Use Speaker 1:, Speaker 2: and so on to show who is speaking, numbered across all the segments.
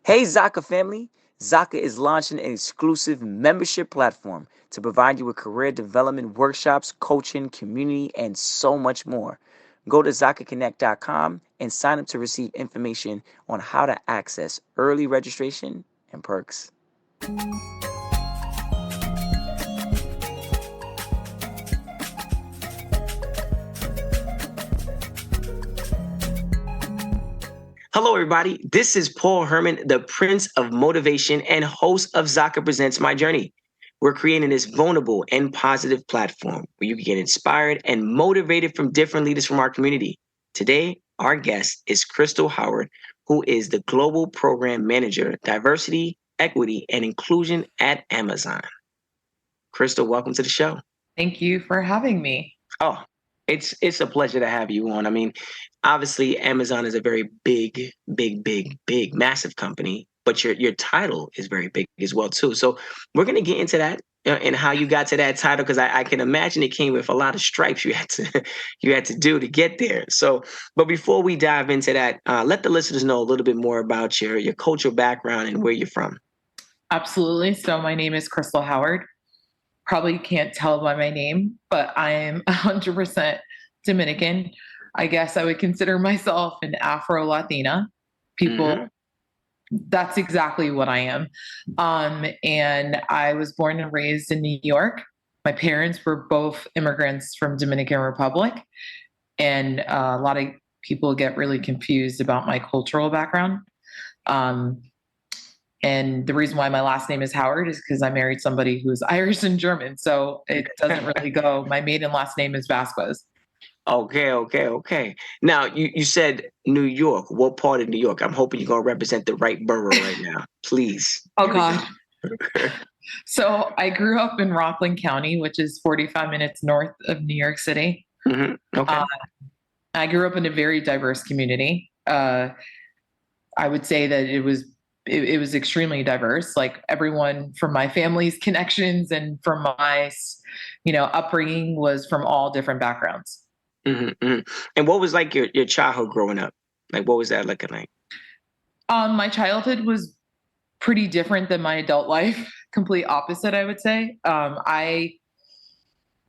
Speaker 1: Hey Zaka family! Zaka is launching an exclusive membership platform to provide you with career development workshops, coaching, community, and so much more. Go to ZakaConnect.com and sign up to receive information on how to access early registration and perks. Hello, everybody. This is Paul Herman, the Prince of Motivation and host of Zaka Presents My Journey. We're creating this vulnerable and positive platform where you can get inspired and motivated from different leaders from our community. Today, our guest is Crystal Howard, who is the Global Program Manager, Diversity, Equity, and Inclusion at Amazon. Crystal, welcome to the show.
Speaker 2: Thank you for having me.
Speaker 1: Oh, it's a pleasure to have you on. I mean, obviously, Amazon is a very big, massive company, but your title is very big as well too. So we're gonna get into that and how you got to that title because I can imagine it came with a lot of stripes you had to you had to do to get there. So, but before we dive into that, let the listeners know a little bit more about your cultural background and where you're from.
Speaker 2: Absolutely. So my name is Crystal Howard. Probably can't tell by my name, but I am 100% Dominican. I guess I would consider myself an Afro-Latina. People, that's exactly what I am. And I was born and raised in New York. My parents were both immigrants from Dominican Republic. And a lot of people get really confused about my cultural background. Um, And the reason why my last name is Howard is because I married somebody who's Irish and German. So it doesn't really go. My maiden last name is Vasquez.
Speaker 1: Okay. Now you said New York. What part of New York? I'm hoping you're gonna represent the right borough right now. Please.
Speaker 2: Oh God. So I grew up in Rockland County, which is 45 minutes north of New York City.
Speaker 1: Okay.
Speaker 2: I grew up in a very diverse community. I would say that it was extremely diverse. Like everyone from my family's connections and from my, upbringing was from all different backgrounds.
Speaker 1: And what was like your childhood growing up? Like, what was that looking like?
Speaker 2: My childhood was pretty different than my adult life. Complete opposite, I would say. I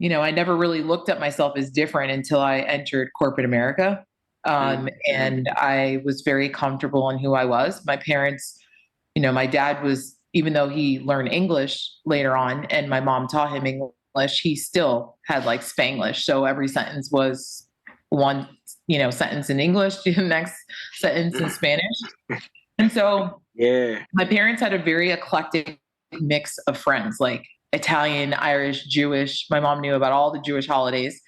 Speaker 2: never really looked at myself as different until I entered corporate America. And I was very comfortable in who I was. My parents, my dad was, even though he learned English later on and my mom taught him English, he still had like Spanglish. So every sentence was one, sentence in English, the next sentence in Spanish. And so my parents had a very eclectic mix of friends, like Italian, Irish, Jewish. My mom knew about all the Jewish holidays.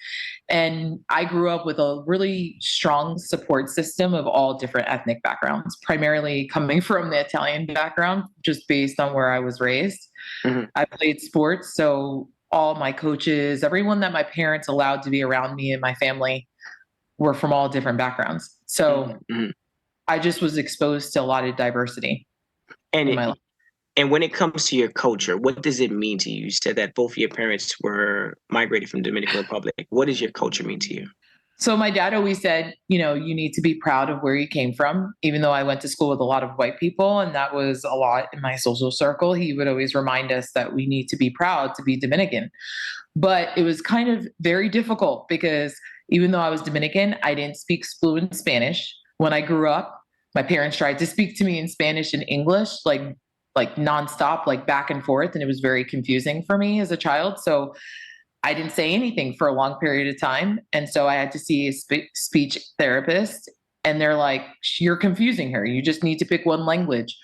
Speaker 2: And I grew up with a really strong support system of all different ethnic backgrounds, primarily coming from the Italian background, just based on where I was raised. I played sports. So all my coaches, everyone that my parents allowed to be around me and my family were from all different backgrounds. So I just was exposed to a lot of diversity in my life.
Speaker 1: And when it comes to your culture, what does it mean to you? You said that both of your parents were migrated from Dominican Republic. What does your culture mean to you?
Speaker 2: So my dad always said, you need to be proud of where you came from. Even though I went to school with a lot of white people, and that was a lot in my social circle, he would always remind us that we need to be proud to be Dominican. But it was kind of very difficult because even though I was Dominican, I didn't speak fluent Spanish. When I grew up, my parents tried to speak to me in Spanish and English, like nonstop, like back and forth. And it was very confusing for me as a child. So I didn't say anything for a long period of time. And so I had to see a speech therapist. And they're like, you're confusing her. You just need to pick one language.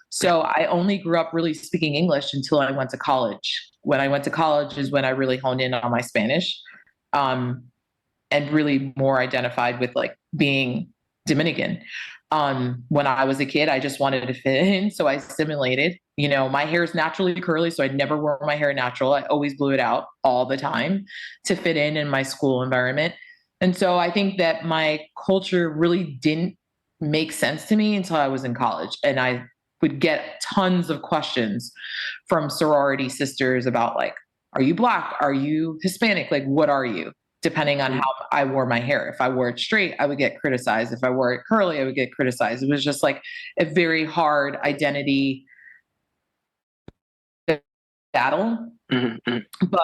Speaker 2: So I only grew up really speaking English until I went to college. When I went to college is when I really honed in on my Spanish, and really more identified with like being Dominican. When I was a kid, I just wanted to fit in. So I simulated, my hair is naturally curly. So I never wore my hair natural. I always blew it out all the time to fit in my school environment. And so I think that my culture really didn't make sense to me until I was in college. And I would get tons of questions from sorority sisters about like, are you Black? Are you Hispanic? Like, what are you? depending on how I wore my hair. If I wore it straight, I would get criticized. If I wore it curly, I would get criticized. It was just like a very hard identity battle. But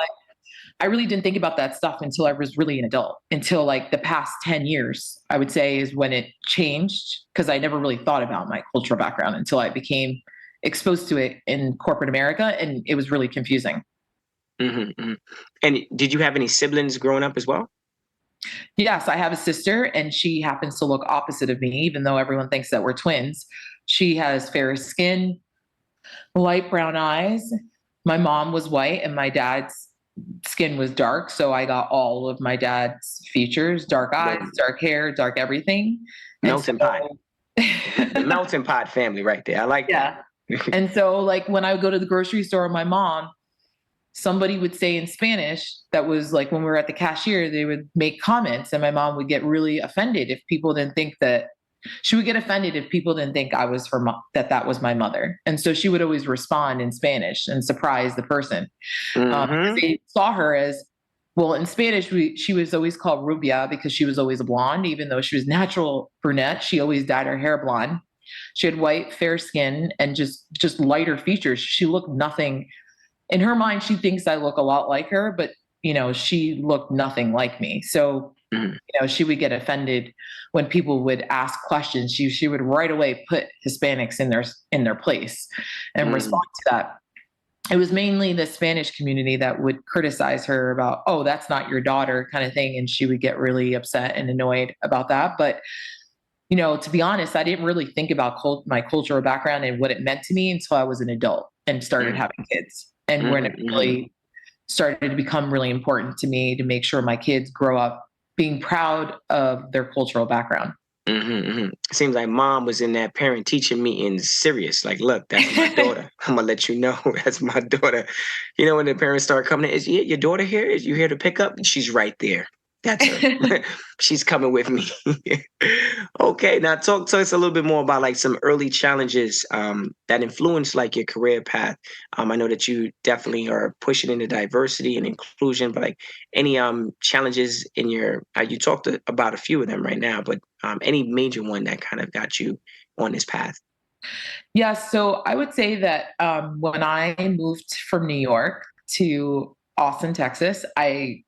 Speaker 2: I really didn't think about that stuff until I was really an adult, until like the past 10 years, I would say, is when it changed, because I never really thought about my cultural background until I became exposed to it in corporate America, and it was really confusing.
Speaker 1: And did you have any siblings growing up as well?
Speaker 2: Yes, I have a sister, and she happens to look opposite of me, even though everyone thinks that we're twins. She has fair skin, light brown eyes. My mom was white, and my dad's skin was dark. So I got all of my dad's features: dark eyes,
Speaker 1: The
Speaker 2: dark hair, dark everything. And
Speaker 1: melting pot.
Speaker 2: so,
Speaker 1: The melting pot family right there. I like that.
Speaker 2: yeah. And so, like, when I would go to the grocery store with my mom, somebody would say in Spanish, that was like when we were at the cashier, they would make comments, and my mom would get really offended if people didn't think that she would get offended if people didn't think I was her mom, that was my mother. And so she would always respond in Spanish and surprise the person. Because they saw her as, well, in Spanish, she was always called rubia because she was always a blonde, even though she was natural brunette. She always dyed her hair blonde. She had white, fair skin and just lighter features. She looked nothing. In her mind, she thinks I look a lot like her, but she looked nothing like me. So, she would get offended when people would ask questions. She would right away put Hispanics in their place and respond to that. It was mainly the Spanish community that would criticize her about, oh, that's not your daughter kind of thing. And she would get really upset and annoyed about that. But, to be honest, I didn't really think about my cultural background and what it meant to me until I was an adult and started having kids. And when it really started to become really important to me to make sure my kids grow up being proud of their cultural background.
Speaker 1: Seems like mom was in that parent teacher meeting serious. Like, look, that's my daughter. I'm gonna let you know that's my daughter. When the parents start coming in, is your daughter here? Is you here to pick up? She's right there. That's her. She's coming with me. Okay, now talk to us a little bit more about like some early challenges that influenced like your career path. I know that you definitely are pushing into diversity and inclusion, but like any challenges in your you talked about a few of them right now, but any major one that kind of got you on this path?
Speaker 2: Yeah, so I would say that when I moved from New York to Austin, Texas,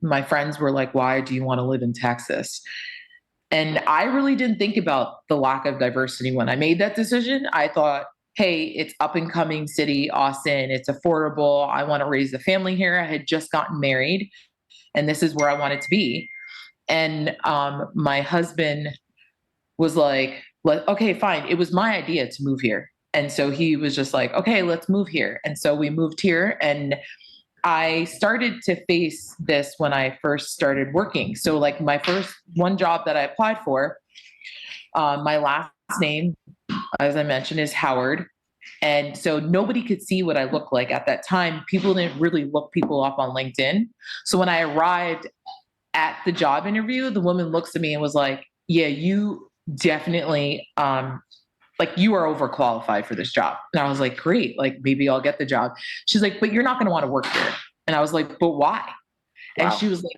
Speaker 2: my friends were like, "Why do you want to live in Texas?" And I really didn't think about the lack of diversity when I made that decision. I thought, "Hey, it's up and coming city, Austin. It's affordable. I want to raise a family here." I had just gotten married, and this is where I wanted to be. And my husband was like, "Okay, fine." It was my idea to move here. And so he was just like, "Okay, let's move here." And so we moved here, and I started to face this when I first started working. So, like, my first one job that I applied for, my last name, as I mentioned, is Howard. And so nobody could see what I looked like at that time. People didn't really look people up on LinkedIn. So when I arrived at the job interview, the woman looks at me and was like, "Yeah, you definitely like you are overqualified for this job." And I was like, "Great, like maybe I'll get the job." She's like, "But you're not going to want to work here." And I was like, "But why?"
Speaker 1: Wow.
Speaker 2: And she was like,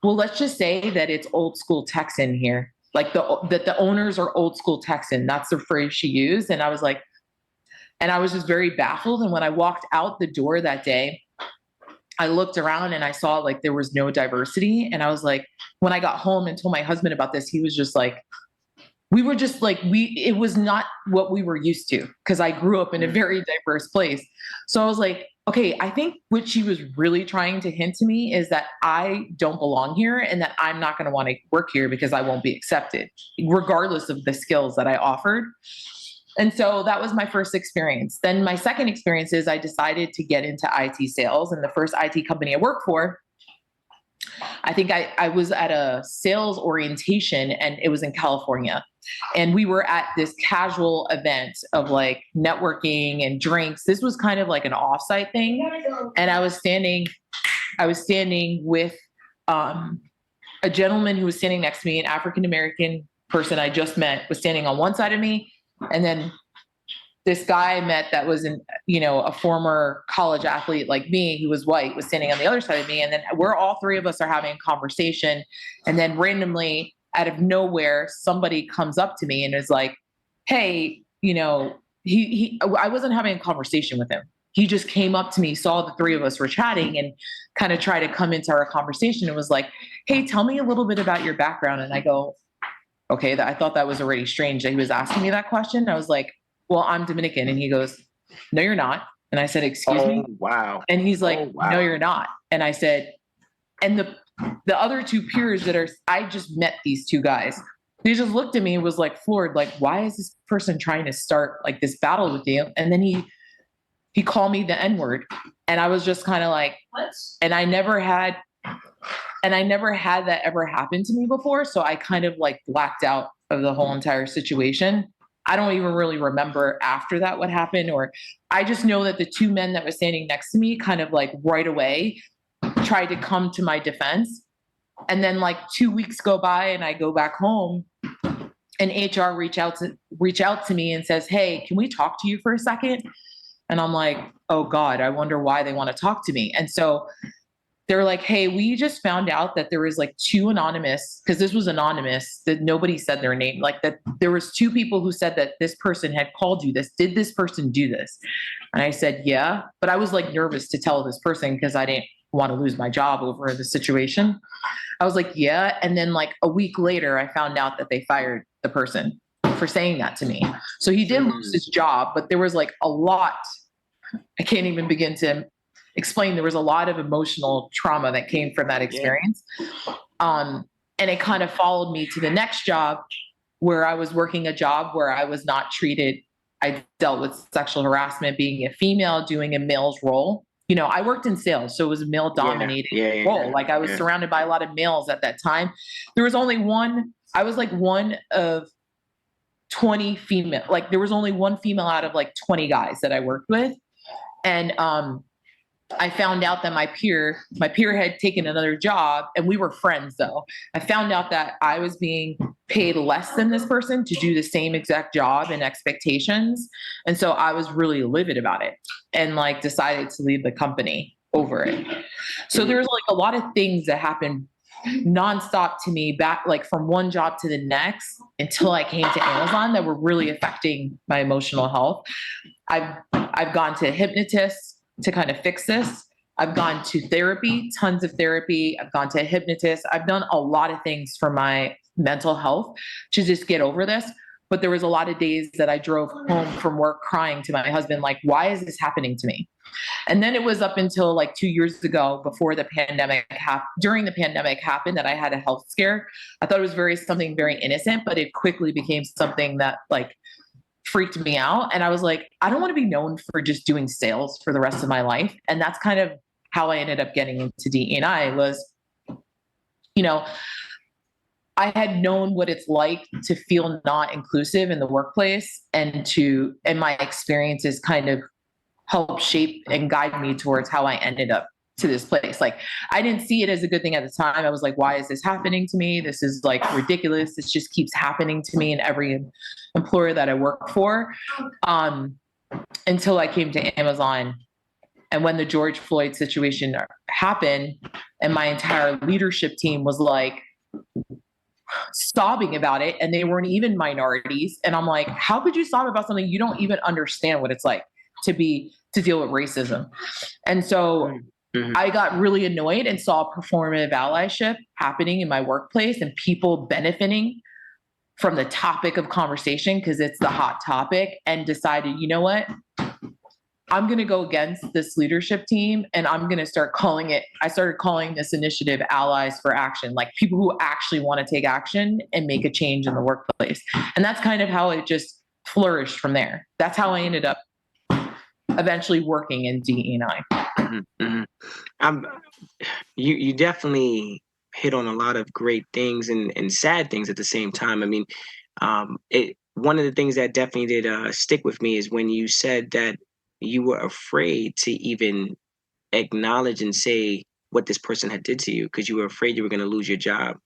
Speaker 2: "Well, let's just say that it's old school Texan here. Like that the owners are old school Texan." That's the phrase she used. And I was like, and I was just very baffled. And when I walked out the door that day, I looked around and I saw like there was no diversity. And I was like, when I got home and told my husband about this, he was just like, we were just like, it was not what we were used to, because I grew up in a very diverse place. So I was like, okay, I think what she was really trying to hint to me is that I don't belong here and that I'm not going to want to work here because I won't be accepted, regardless of the skills that I offered. And so that was my first experience. Then my second experience is I decided to get into IT sales. And the first IT company I worked for, I think I was at a sales orientation, and it was in California. And we were at this casual event of like networking and drinks. This was kind of like an offsite thing. And I was standing with a gentleman who was standing next to me, an African American person I just met was standing on one side of me. And then this guy I met that was a former college athlete like me, who was white, was standing on the other side of me. And then we're all three of us are having a conversation. And then randomly out of nowhere, somebody comes up to me and is like, hey, I wasn't having a conversation with him. He just came up to me, saw the three of us were chatting, and kind of tried to come into our conversation and was like, hey, tell me a little bit about your background. And I go, okay, I thought that was already strange that he was asking me that question. I was like, well, I'm Dominican. And he goes, no, you're not. And I said, excuse me?
Speaker 1: Wow.
Speaker 2: And he's like,
Speaker 1: wow.
Speaker 2: No, you're not. And I said, and the other two peers I just met these two guys. They just looked at me and was like floored, like, why is this person trying to start like this battle with you? And then he called me the N-word. And I was just kind of like, what? And I never had that ever happen to me before. So I kind of like blacked out of the whole entire situation. I don't even really remember after that what happened, or I just know that the two men that were standing next to me kind of like right away tried to come to my defense. And then like 2 weeks go by and I go back home and HR reach out to me and says, hey, can we talk to you for a second? And I'm like, oh God, I wonder why they want to talk to me. And so they're like, hey, we just found out that there was like two anonymous, because this was anonymous, that nobody said their name, like that there was two people who said that this person had called you this. Did this person do this? And I said, yeah. But I was like nervous to tell this person because I didn't want to lose my job over the situation. I was like, yeah. And then like a week later, I found out that they fired the person for saying that to me. So he did lose his job, but there was like a lot. I can't even begin to explain. There was a lot of emotional trauma that came from that experience. And it kind of followed me to the next job where I was working a job where I was not treated. I dealt with sexual harassment, being a female, doing a male's role. I worked in sales, so it was a male dominated role. Like I was surrounded by a lot of males at that time. There was only I was like one of 20 female, like there was only one female out of like 20 guys that I worked with. And, I found out that my peer had taken another job, and we were friends though. I found out that I was being paid less than this person to do the same exact job and expectations. And so I was really livid about it and like decided to leave the company over it. So there's like a lot of things that happened nonstop to me back, like from one job to the next until I came to Amazon, that were really affecting my emotional health. I've gone to hypnotists to kind of fix this. I've gone to therapy, tons of therapy. I've gone to a hypnotist. I've done a lot of things for my mental health to just get over this. But there was a lot of days that I drove home from work crying to my husband, like, why is this happening to me? And then it was up until like 2 years ago, before the pandemic during the pandemic happened, that I had a health scare. I thought it was something very innocent, but it quickly became something that like freaked me out. And I was like, I don't want to be known for just doing sales for the rest of my life. And that's kind of how I ended up getting into DE&I was, I had known what it's like to feel not inclusive in the workplace, and my experiences kind of help shape and guide me towards how I ended up to this place. Like I didn't see it as a good thing at the time. I was like, why is this happening to me? This is like ridiculous. This just keeps happening to me and every employer that I work for. Until I came to Amazon. And when the George Floyd situation happened, and my entire leadership team was like sobbing about it, and they weren't even minorities. And I'm like, how could you sob about something you don't even understand what it's like to deal with racism? And so I got really annoyed and saw performative allyship happening in my workplace and people benefiting from the topic of conversation because it's the hot topic, and decided, you know what? I'm going to go against this leadership team, and I'm going to start calling this initiative Allies for Action, like people who actually want to take action and make a change in the workplace. And that's kind of how it just flourished from there. That's how I ended up eventually working in DE&I.
Speaker 1: You definitely hit on a lot of great things and sad things at the same time. I mean, one of the things that definitely did stick with me is when you said that you were afraid to even acknowledge and say what this person had did to you because you were afraid you were going to lose your job.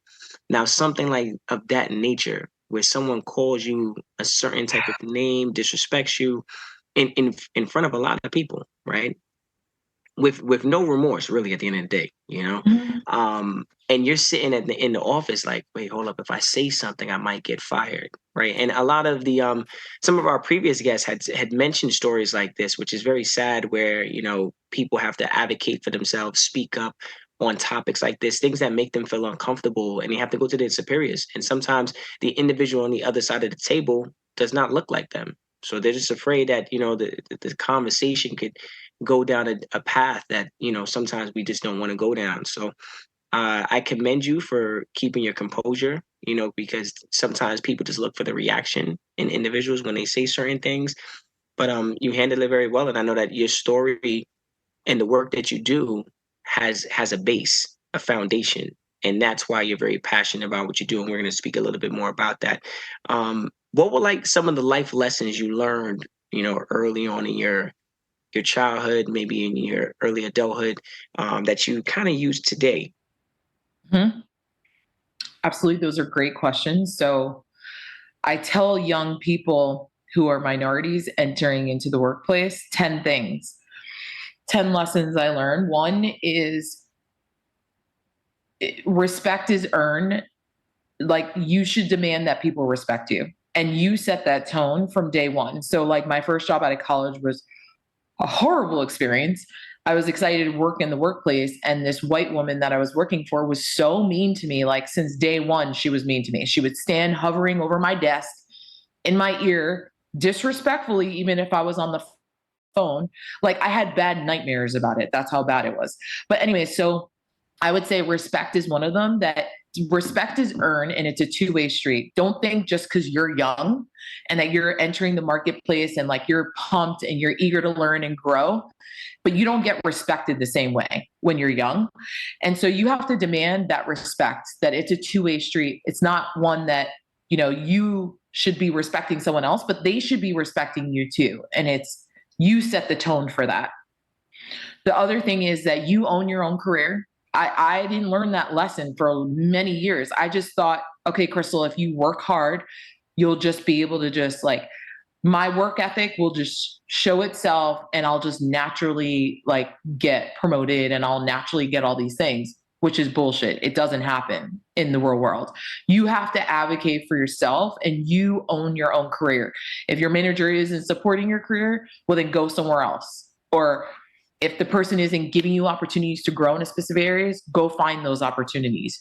Speaker 1: Now, something like of that nature, where someone calls you a certain type of name, disrespects you in front of a lot of people, right? With no remorse, really, at the end of the day, you know.
Speaker 2: Mhm.
Speaker 1: And you're sitting in the office like, wait, hold up, if I say something I might get fired, right? And a lot of the some of our previous guests had mentioned stories like this, which is very sad, where people have to advocate for themselves, speak up on topics like this, things that make them feel uncomfortable, and they have to go to their superiors, and sometimes the individual on the other side of the table does not look like them, so they're just afraid that the conversation could go down a path that sometimes we just don't want to go down. So I commend you for keeping your composure, because sometimes people just look for the reaction in individuals when they say certain things. But you handle it very well, and I know that your story and the work that you do has a base, a foundation, and that's why you're very passionate about what you do. And we're going to speak a little bit more about that. What were like some of the life lessons you learned, early on in your childhood, maybe in your early adulthood, that you kind of use today?
Speaker 2: Mhm. Absolutely. Those are great questions. So I tell young people who are minorities entering into the workplace 10 things, 10 lessons I learned. One is respect is earned. Like, you should demand that people respect you. And you set that tone from day one. So, like, my first job out of college was a horrible experience. I was excited to work in the workplace, and this white woman that I was working for was so mean to me. Like, since day one, she was mean to me. She would stand hovering over my desk in my ear, disrespectfully, even if I was on the phone. Like, I had bad nightmares about it. That's how bad it was. But anyway, so I would say respect is one of them. That respect is earned, and it's a two-way street. Don't think just because you're young and that you're entering the marketplace and like you're pumped and you're eager to learn and grow, but you don't get respected the same way when you're young. And so you have to demand that respect, that it's a two-way street. It's not one that, you should be respecting someone else, but they should be respecting you too. And it's, you set the tone for that. The other thing is that you own your own career. I didn't learn that lesson for many years. I just thought, okay, Crystal, if you work hard, you'll just be able to just like, my work ethic will just show itself, and I'll just naturally like get promoted and I'll naturally get all these things, which is bullshit. It doesn't happen in the real world. You have to advocate for yourself and you own your own career. If your manager isn't supporting your career, well, then go somewhere else. Or if the person isn't giving you opportunities to grow in a specific areas, go find those opportunities.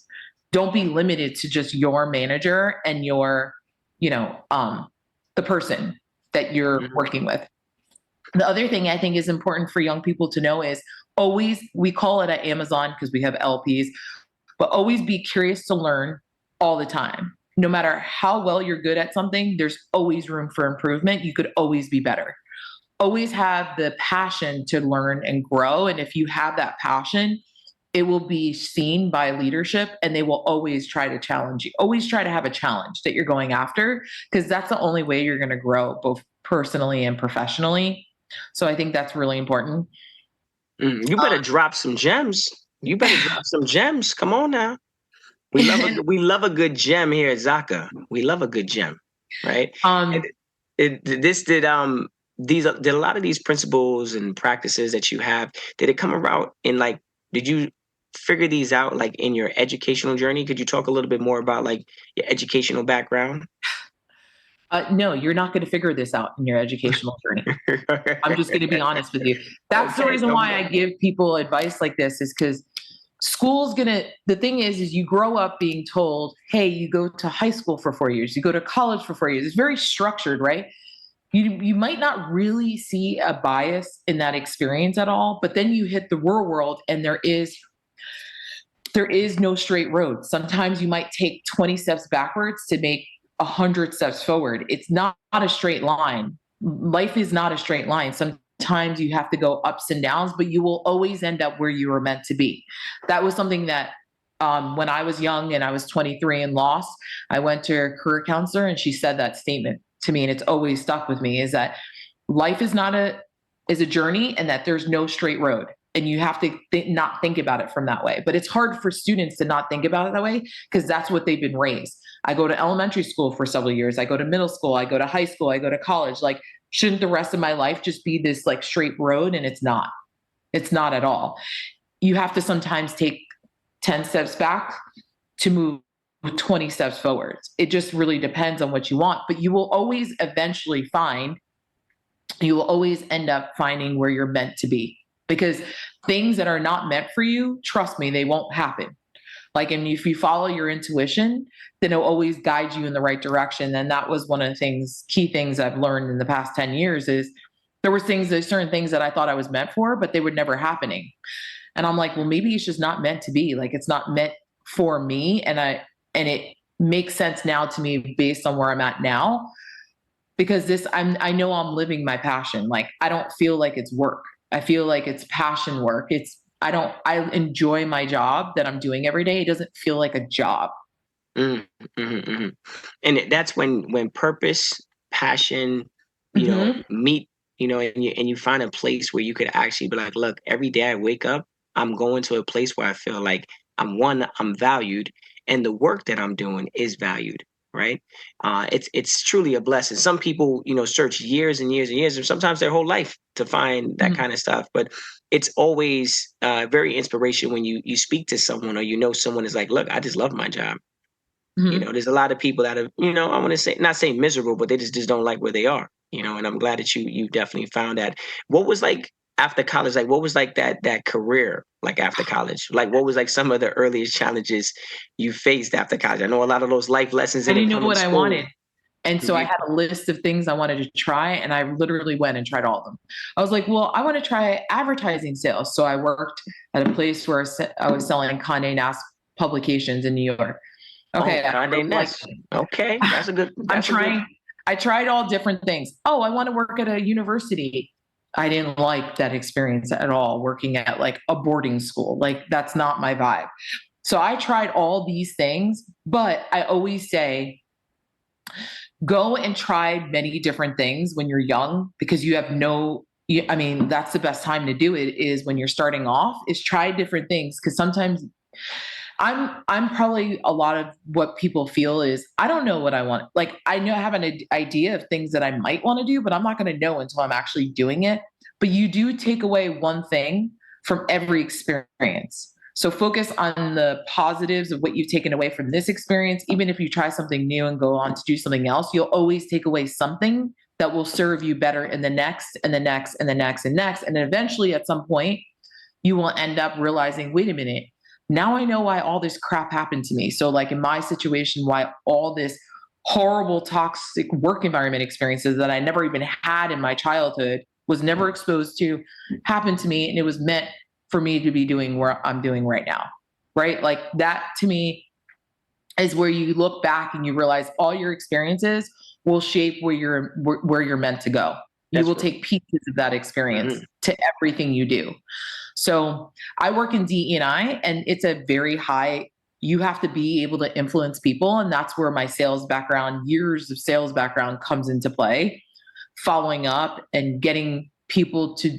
Speaker 2: Don't be limited to just your manager and your, the person that you're
Speaker 1: Mhm.
Speaker 2: working with. The other thing I think is important for young people to know is always, we call it at Amazon because we have LPs, but always be curious to learn all the time. No matter how well you're good at something, there's always room for improvement. You could always be better. Always have the passion to learn and grow. And if you have that passion, it will be seen by leadership and they will always try to challenge you. Always try to have a challenge that you're going after, because that's the only way you're going to grow both personally and professionally. So I think that's really important.
Speaker 1: You better drop some gems. You better drop some gems. Come on now. We love a good gem here at Zaka. We love a good gem, right? And
Speaker 2: um,
Speaker 1: this did did a lot of these principles and practices that you have, did it come about in like, did you figure these out like in your educational journey? Could you talk a little bit more about like your educational background?
Speaker 2: no, you're not going to figure this out in your educational journey. I'm just going to be honest with you. That's the
Speaker 1: Okay,
Speaker 2: reason
Speaker 1: come
Speaker 2: why I
Speaker 1: on.
Speaker 2: give people advice like this, is because school's gonna, the thing is you grow up being told, hey, you go to high school for 4 years, you go to college for 4 years. It's very structured, right? You might not really see a bias in that experience at all, but then you hit the real world and there is no straight road. Sometimes you might take 20 steps backwards to make 100 steps forward. It's not a straight line. Life is not a straight line. Sometimes you have to go ups and downs, but you will always end up where you were meant to be. That was something that when I was young and I was 23 and lost, I went to a career counselor and she said that statement to me, and it's always stuck with me, is that life is a journey and that there's no straight road, and you have to not think about it from that way. But it's hard for students to not think about it that way because that's what they've been raised. I go to elementary school for several years. I go to middle school. I go to high school. I go to college. Like, shouldn't the rest of my life just be this like straight road? And it's not. It's not at all. You have to sometimes take 10 steps back to move 20 steps forward. It just really depends on what you want, but you will always eventually find, you will always end up finding where you're meant to be, because things that are not meant for you, trust me, they won't happen. Like, and if you follow your intuition, then it'll always guide you in the right direction. And that was one of the key things I've learned in the past 10 years is there's certain things that I thought I was meant for, but they were never happening. And I'm like, well, maybe it's just not meant to be. Like, it's not meant for me. And it makes sense now to me based on where I'm at now, because I know I'm living my passion. Like, I don't feel like it's work. I feel like it's passion work. I enjoy my job that I'm doing every day. It doesn't feel like a job.
Speaker 1: Mm, mhm, mhm. And that's when purpose, passion,
Speaker 2: Mhm.
Speaker 1: meet, and you find a place where you could actually be like, look, every day I wake up, I'm going to a place where I feel like I'm valued, and the work that I'm doing is valued, right? It's truly a blessing. Some people, search years and years and years, or sometimes their whole life to find that
Speaker 2: Mhm.
Speaker 1: kind of stuff. But it's always very inspirational when you speak to someone, or someone is like, look, I just love my job.
Speaker 2: Mhm.
Speaker 1: There's a lot of people that are, I want to say, not say miserable, but they just don't like where they are, and I'm glad that you definitely found that. What was like after college, like what was like that career like after college? Like what was like some of the earliest challenges you faced after college? I know a lot of those life lessons
Speaker 2: I
Speaker 1: didn't
Speaker 2: didn't know
Speaker 1: come in
Speaker 2: what I
Speaker 1: school.
Speaker 2: wanted. And so I
Speaker 1: Hmm.
Speaker 2: had a list of things I wanted to try, and I literally went and tried all of them. I was like, well, I want to try advertising sales. So I worked at a place where I was selling Condé Nast publications in New York.
Speaker 1: Oh,
Speaker 2: Okay, I
Speaker 1: Condé
Speaker 2: really like
Speaker 1: Nast. Okay, that's a good.
Speaker 2: I'm
Speaker 1: That's a good.
Speaker 2: trying I tried all different things. Oh, I want to work at a university. I didn't like that experience at all, working at like a boarding school. Like, that's not my vibe. So I tried all these things, but I always say go and try many different things when you're young, because you have I mean, that's the best time to do it, is when you're starting off, is try different things. Because sometimes I'm probably a lot of what people feel is I don't know what I want. Like, I know I have an idea of things that I might want to do, but I'm not going to know until I'm actually doing it. But you do take away one thing from every experience. So focus on the positives of what you've taken away from this experience. Even if you try something new and go on to do something else, you'll always take away something that will serve you better in the next and the next and the next and next. And then eventually at some point, you will end up realizing, wait a minute, now I know why all this crap happened to me. So, like in my situation, why all this horrible, toxic work environment experiences that I never even had in my childhood, was never exposed to, happened to me. And it was meant for me to be doing where I'm doing right now. Right. Like, that to me is where you look back and you realize all your experiences will shape where you're meant to go. You
Speaker 1: That's
Speaker 2: will
Speaker 1: real.
Speaker 2: take pieces of that experience
Speaker 1: Hmm.
Speaker 2: to everything you do. So I work in DE&I, and it's a very high, you have to be able to influence people. And that's where my sales background, years of sales background, comes into play. Following up and getting people to,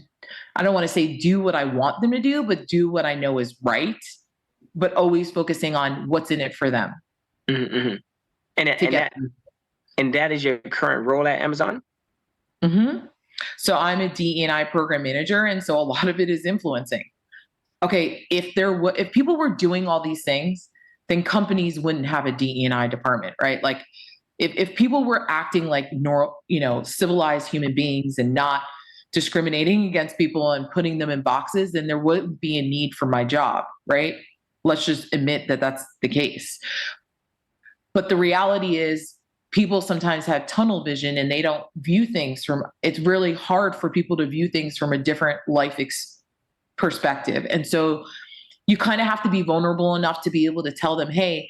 Speaker 2: I don't want to say do what I want them to do, but do what I know is right, but always focusing on what's in it for them
Speaker 1: Hmm. Hmm. And
Speaker 2: to
Speaker 1: and
Speaker 2: get
Speaker 1: that
Speaker 2: them.
Speaker 1: and that is your current role at Amazon.
Speaker 2: Mhm. So I'm a DE&I program manager, and so a lot of it is influencing. Okay, if people were doing all these things, then companies wouldn't have a DE&I department, right? Like, if people were acting like civilized human beings and not discriminating against people and putting them in boxes, then there wouldn't be a need for my job, right? Let's just admit that that's the case. But the reality is, people sometimes have tunnel vision and they don't view things from, it's really hard for people to view things from a different perspective. And so you kind of have to be vulnerable enough to be able to tell them, hey,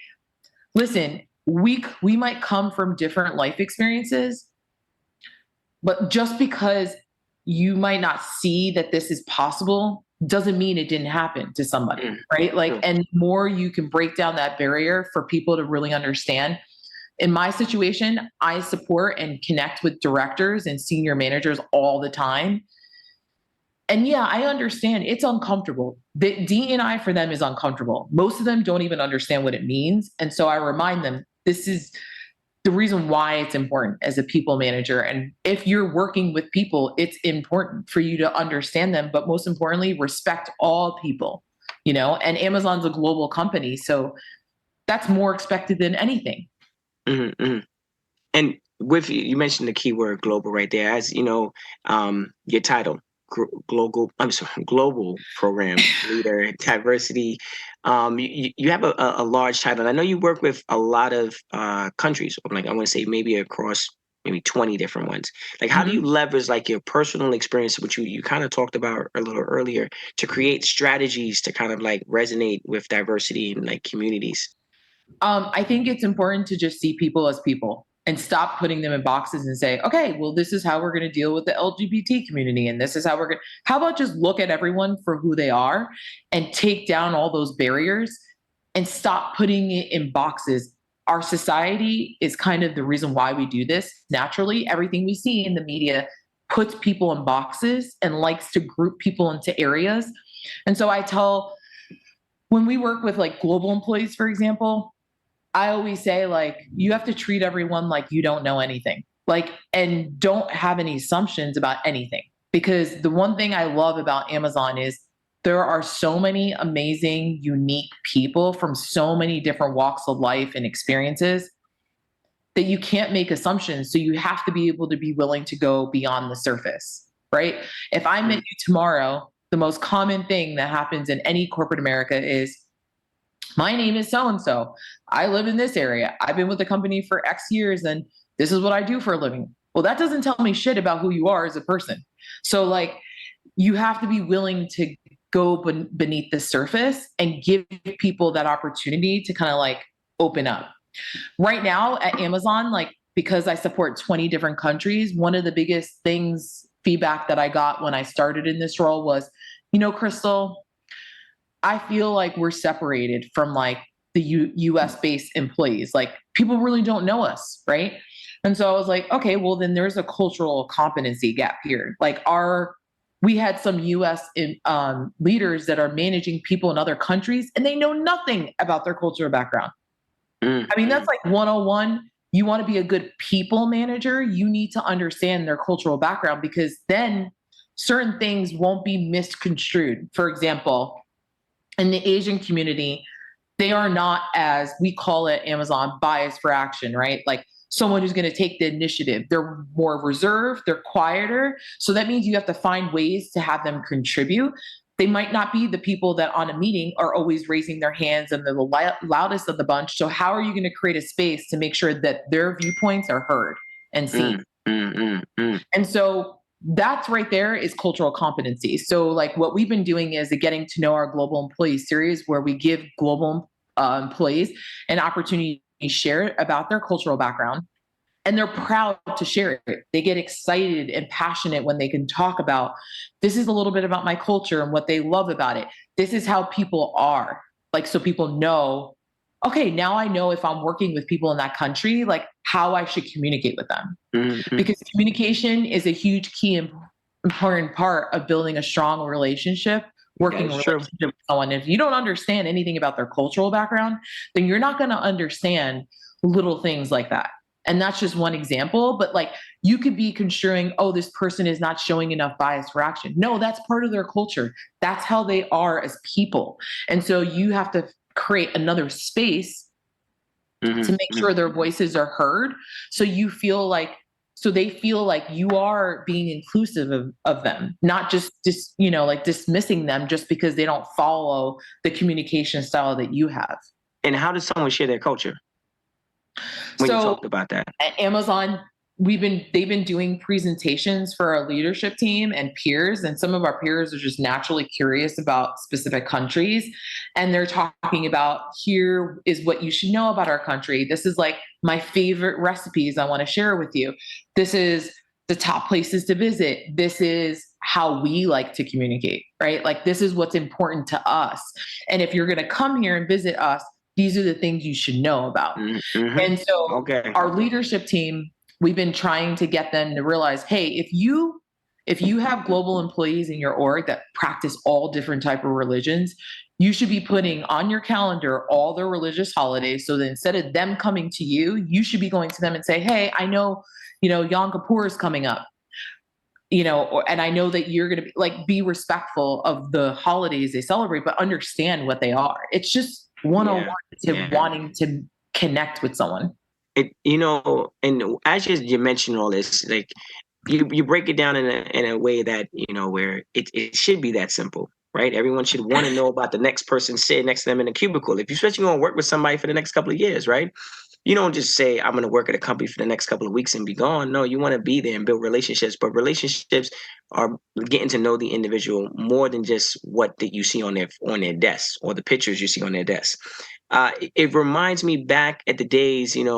Speaker 2: listen, we might come from different life experiences, but just because you might not see that this is possible doesn't mean it didn't happen to somebody,
Speaker 1: Mm,
Speaker 2: right? Like,
Speaker 1: true.
Speaker 2: and more you can break down that barrier for people to really understand. In my situation, I support and connect with directors and senior managers all the time. And yeah, I understand it's uncomfortable. The D&I for them is uncomfortable. Most of them don't even understand what it means. And so I remind them, this is the reason why it's important as a people manager. And if you're working with people, it's important for you to understand them, but most importantly, respect all people, and Amazon's a global company. So that's more expected than anything.
Speaker 1: Mm-hmm. And with you mentioned the keyword global right there. As you know, your title, global program leader, diversity. You have a large title. I know you work with a lot of countries. Like I want to say maybe across maybe 20 different ones. Like how do you leverage like your personal experience, which you kind of talked about a little earlier, to create strategies to kind of like resonate with diversity and like communities?
Speaker 2: I think it's important to just see people as people and stop putting them in boxes and say, okay, well, this is how we're going to deal with the LGBT community. And this is how how about just look at everyone for who they are and take down all those barriers and stop putting it in boxes. Our society is kind of the reason why we do this naturally. Everything we see in the media puts people in boxes and likes to group people into areas. And so when we work with like global employees, for example, I always say, like, you have to treat everyone like you don't know anything, like, and don't have any assumptions about anything. Because the one thing I love about Amazon is there are so many amazing, unique people from so many different walks of life and experiences that you can't make assumptions. So you have to be able to be willing to go beyond the surface, right? If I met you tomorrow, the most common thing that happens in any corporate America is, my name is so and so. I live in this area. I've been with the company for X years and this is what I do for a living. Well, that doesn't tell me shit about who you are as a person. So, like, you have to be willing to go beneath the surface and give people that opportunity to kind of like open up. Right now at Amazon, like, because I support 20 different countries, one of the biggest feedback that I got when I started in this role was, Crystal, I feel like we're separated from like the US based employees. Like, people really don't know us, right? And so I was like, okay, well then there's a cultural competency gap here. Like, we had some US leaders that are managing people in other countries and they know nothing about their cultural background. I mean, that's like 101. You want to be a good people manager, you need to understand their cultural background, because then certain things won't be misconstrued. For example, in the Asian community, they are not, as we call it, Amazon, bias for action, right? Like, someone who's going to take the initiative. They're more reserved, they're quieter. So that means you have to find ways to have them contribute. They might not be the people that on a meeting are always raising their hands and they're the loudest of the bunch. So how are you going to create a space to make sure that their viewpoints are heard and seen? And so that's right there is cultural competency. So like what we've been doing is a getting to know our global employees series, where we give global employees an opportunity to share about their cultural background, and they're proud to share it. They get excited and passionate when they can talk about, this is a little bit about my culture and what they love about it. This is how people are. Like, so people know, okay, now I know if I'm working with people in that country, like how I should communicate with them. Because communication is a huge key and important part of building a strong relationship, working relationship with someone. If you don't understand anything about their cultural background, then you're not going to understand little things like that. And that's just one example, but like, you could be construing, oh, this person is not showing enough bias for action. No, that's part of their culture. That's how they are as people. And so you have to create another space to make sure their voices are heard. So they feel like you are being inclusive of them, not just like dismissing them just because they don't follow the communication style that you have.
Speaker 1: And how does someone share their culture? When you talked about that
Speaker 2: at Amazon, they've been doing presentations for our leadership team and peers, and some of our peers are just naturally curious about specific countries, and they're talking about, here is what you should know about our country. This is like my favorite recipes I want to share with you. This is the top places to visit. This is how we like to communicate, right? Like, this is what's important to us. And if you're going to come here and visit us, these are the things you should know about. And so our leadership team, we've been trying to get them to realize, hey, if you If you have global employees in your org that practice all different type of religions, you should be putting on your calendar all their religious holidays. So that instead of them coming to you, you should be going to them and say, hey, I know, Yom Kippur is coming up, and I know that you're going to be respectful of the holidays they celebrate, but understand what they are. It's just 101 to wanting to connect with someone.
Speaker 1: And as you mentioned all this, like you break it down in a way that, where it should be that simple, right? Everyone should want to know about the next person sitting next to them in a cubicle. If you're especially going to work with somebody for the next couple of years, right? You don't just say, I'm going to work at a company for the next couple of weeks and be gone. No, you want to be there and build relationships. But relationships are getting to know the individual more than just what that you see on their desk or the pictures you see on their desk. It reminds me back at the days, and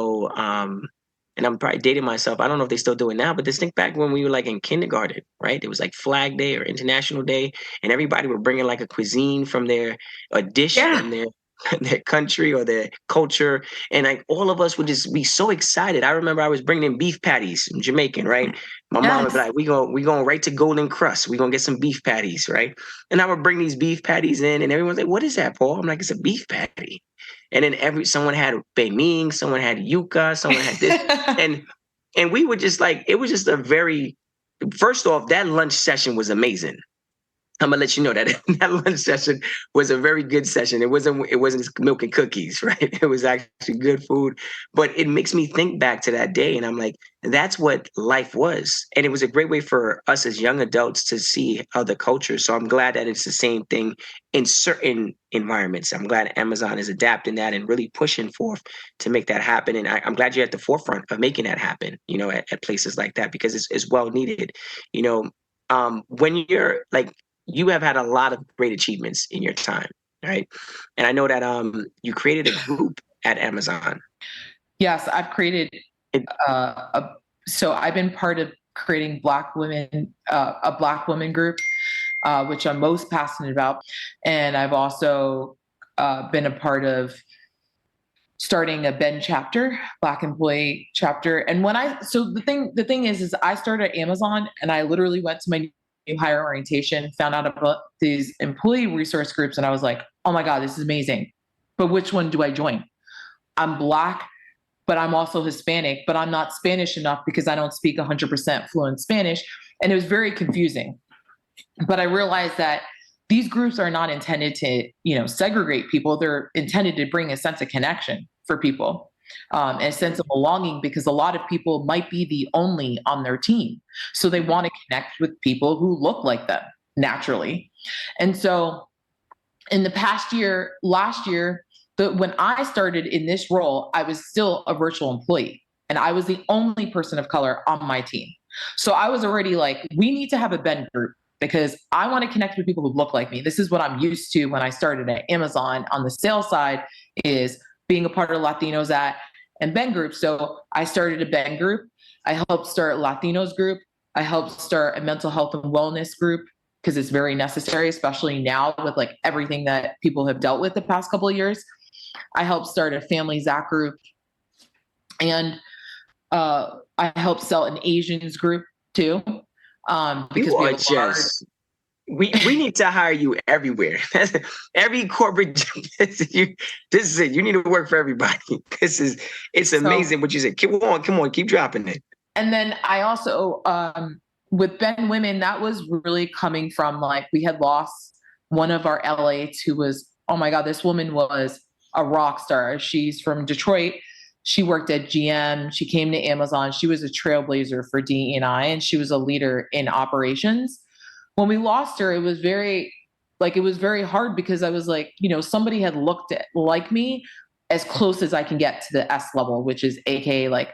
Speaker 1: I'm probably dating myself. I don't know if they still do it now, but just think back when we were like in kindergarten, right? It was like Flag Day or International Day, and everybody would bring in like a cuisine from a dish from their country or their culture, and like all of us would just be so excited. I remember I was bringing in beef patties, Jamaican, right? My mom would be like, "We going right to Golden Crust. We gonna get some beef patties, right?" And I would bring these beef patties in, and everyone's like, "What is that, Paul?" I'm like, "It's a beef patty." And then someone had beining, someone had yuca, someone had this, and we would just like, it was just a very, first off, that lunch session was amazing. I'm gonna let you know that that lunch session was a very good session. It wasn't just milk and cookies, right? It was actually good food. But it makes me think back to that day, and I'm like, that's what life was. And it was a great way for us as young adults to see other cultures. So I'm glad that it's the same thing in certain environments. I'm glad Amazon is adapting that and really pushing forth to make that happen. And I'm glad you're at the forefront of making that happen, at places like that, because it's well needed. When you're like, you have had a lot of great achievements in your time, right? And I know that you created a group at Amazon.
Speaker 2: Yes, I've created so I've been part of creating a Black women group, which I'm most passionate about, and I've also been a part of starting a Ben chapter, Black employee chapter. And the thing is I started Amazon, and I literally went to my new hire orientation, found out about these employee resource groups, and I was like, oh my God, this is amazing. But which one do I join? I'm Black, but I'm also Hispanic, but I'm not Spanish enough because I don't speak 100% fluent Spanish. And it was very confusing. But I realized that these groups are not intended to, segregate people. They're intended to bring a sense of connection for people. And a sense of belonging, because a lot of people might be the only on their team. So they want to connect with people who look like them naturally. And so in the last year, when I started in this role, I was still a virtual employee, and I was the only person of color on my team. So I was already like, we need to have a Ben group, because I want to connect with people who look like me. This is what I'm used to when I started at Amazon on the sales side, is being a part of Latinos and Ben group. So I started a Ben group. I helped start Latinos group. I helped start a mental health and wellness group, because it's very necessary, especially now with like everything that people have dealt with the past couple of years. I helped start a family Zaka group, and I helped sell an Asians group too. Because we have
Speaker 1: we need to hire you everywhere. Every corporate this is it. You need to work for everybody. It's amazing what you said. Come on, keep dropping it.
Speaker 2: And then I also with Ben Women, that was really coming from, like, we had lost one of our LAs who was, oh my God, this woman was a rock star. She's from Detroit. She worked at GM. She came to Amazon. She was a trailblazer for DE&I, and she was a leader in operations. When we lost her, it was very hard, because I was like, somebody had looked at like me as close as I can get to the S level, which is AKA like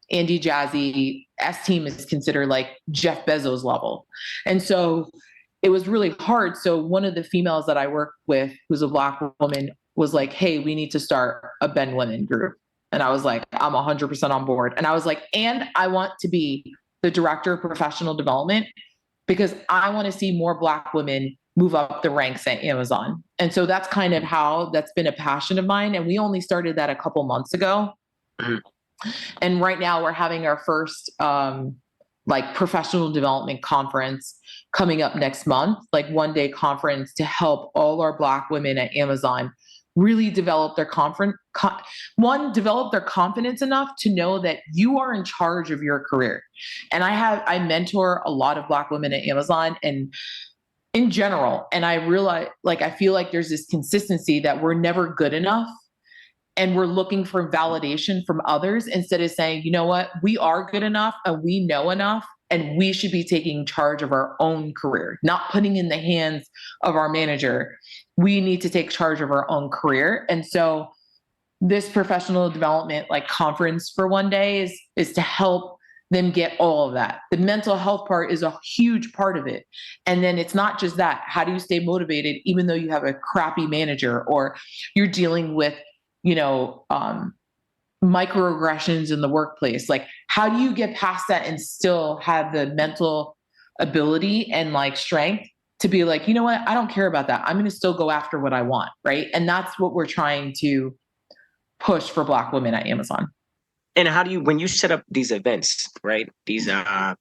Speaker 2: Andy Jassy. S team is considered like Jeff Bezos level. And so it was really hard. So one of the females that I worked with, who's a Black woman, was like, hey, we need to start a Ben Women group. And I was like, I'm 100% on board. And I was like, and I want to be the director of professional development, because I want to see more Black women move up the ranks at Amazon. And so that's kind of how that's been a passion of mine. And we only started that a couple months ago. And right now we're having our first like professional development conference coming up next month, like 1 day conference to help all our Black women at Amazon really develop their develop their confidence enough to know that you are in charge of your career. And I mentor a lot of Black women at Amazon and in general, and I realize, like, I feel like there's this consistency that we're never good enough and we're looking for validation from others instead of saying, you know what, we are good enough and we know enough and we should be taking charge of our own career, not putting in the hands of our manager. We need to take charge of our own career. And so this professional development like conference for 1 day is to help them get all of that. The mental health part is a huge part of it. And then it's not just that. How do you stay motivated even though you have a crappy manager or you're dealing with, microaggressions in the workplace? Like, how do you get past that and still have the mental ability and like strength to be like, you know what, I don't care about that. I'm going to still go after what I want. Right. And that's what we're trying to push for Black women at Amazon.
Speaker 1: And how do you, when you set up these events, right? These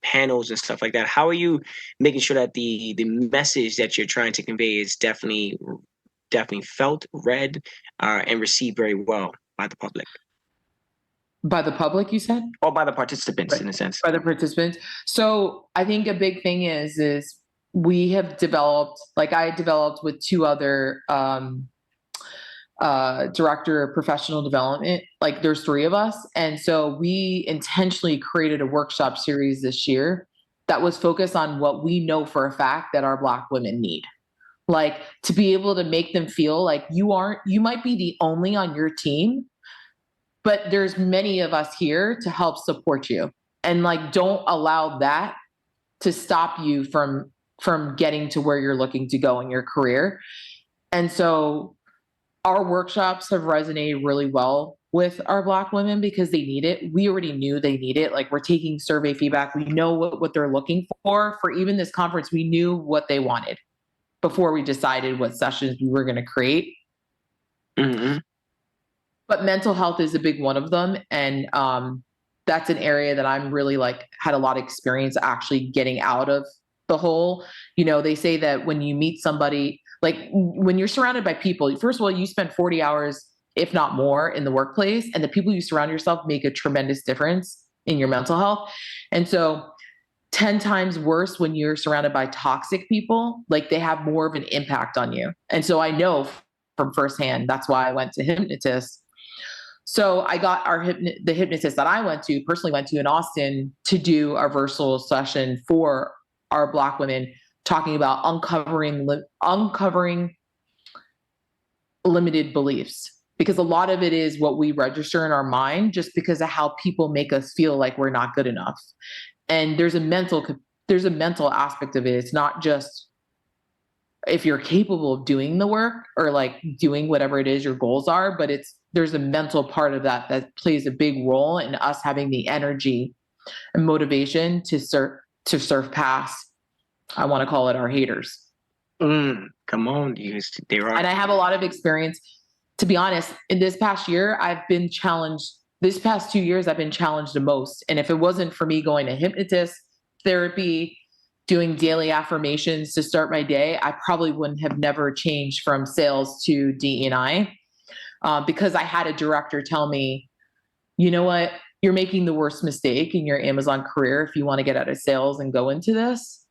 Speaker 1: panels and stuff like that, how are you making sure that the message that you're trying to convey is definitely felt, read, and received very well by the public?
Speaker 2: By the public, you said?
Speaker 1: Or by the participants, right, in a sense.
Speaker 2: By the participants. So I think a big thing is we have developed, like I developed with two other director of professional development, like there's three of us. And so we intentionally created a workshop series this year that was focused on what we know for a fact that our Black women need. Like to be able to make them feel like you might be the only on your team, but there's many of us here to help support you. And like, don't allow that to stop you from getting to where you're looking to go in your career. And so our workshops have resonated really well with our Black women because they need it. We already knew they need it. Like we're taking survey feedback. We know what they're looking for even this conference. We knew what they wanted before we decided what sessions we were going to create.
Speaker 1: Mm-hmm.
Speaker 2: But mental health is a big one of them. And that's an area that I'm really like had a lot of experience actually getting out of the hole. They say that when you meet somebody, like when you're surrounded by people, first of all, you spend 40 hours, if not more, in the workplace, and the people you surround yourself make a tremendous difference in your mental health. And so 10 times worse when you're surrounded by toxic people, like they have more of an impact on you. And so I know from firsthand, that's why I went to hypnotists. So I got the hypnotist that I personally went to in Austin to do a virtual session for our Black women, talking about uncovering limited beliefs, because a lot of it is what we register in our mind just because of how people make us feel like we're not good enough. And there's a mental aspect of it. It's not just if you're capable of doing the work or like doing whatever it is your goals are, but there's a mental part of that plays a big role in us having the energy and motivation to surf past, I want to call it, our haters.
Speaker 1: Come on, they are.
Speaker 2: And I have a lot of experience. To be honest, in this past year, I've been challenged. This past 2 years, I've been challenged the most. And if it wasn't for me going to hypnotist therapy, doing daily affirmations to start my day, I probably wouldn't have never changed from sales to DE&I, because I had a director tell me, you know what, you're making the worst mistake in your Amazon career if you want to get out of sales and go into this.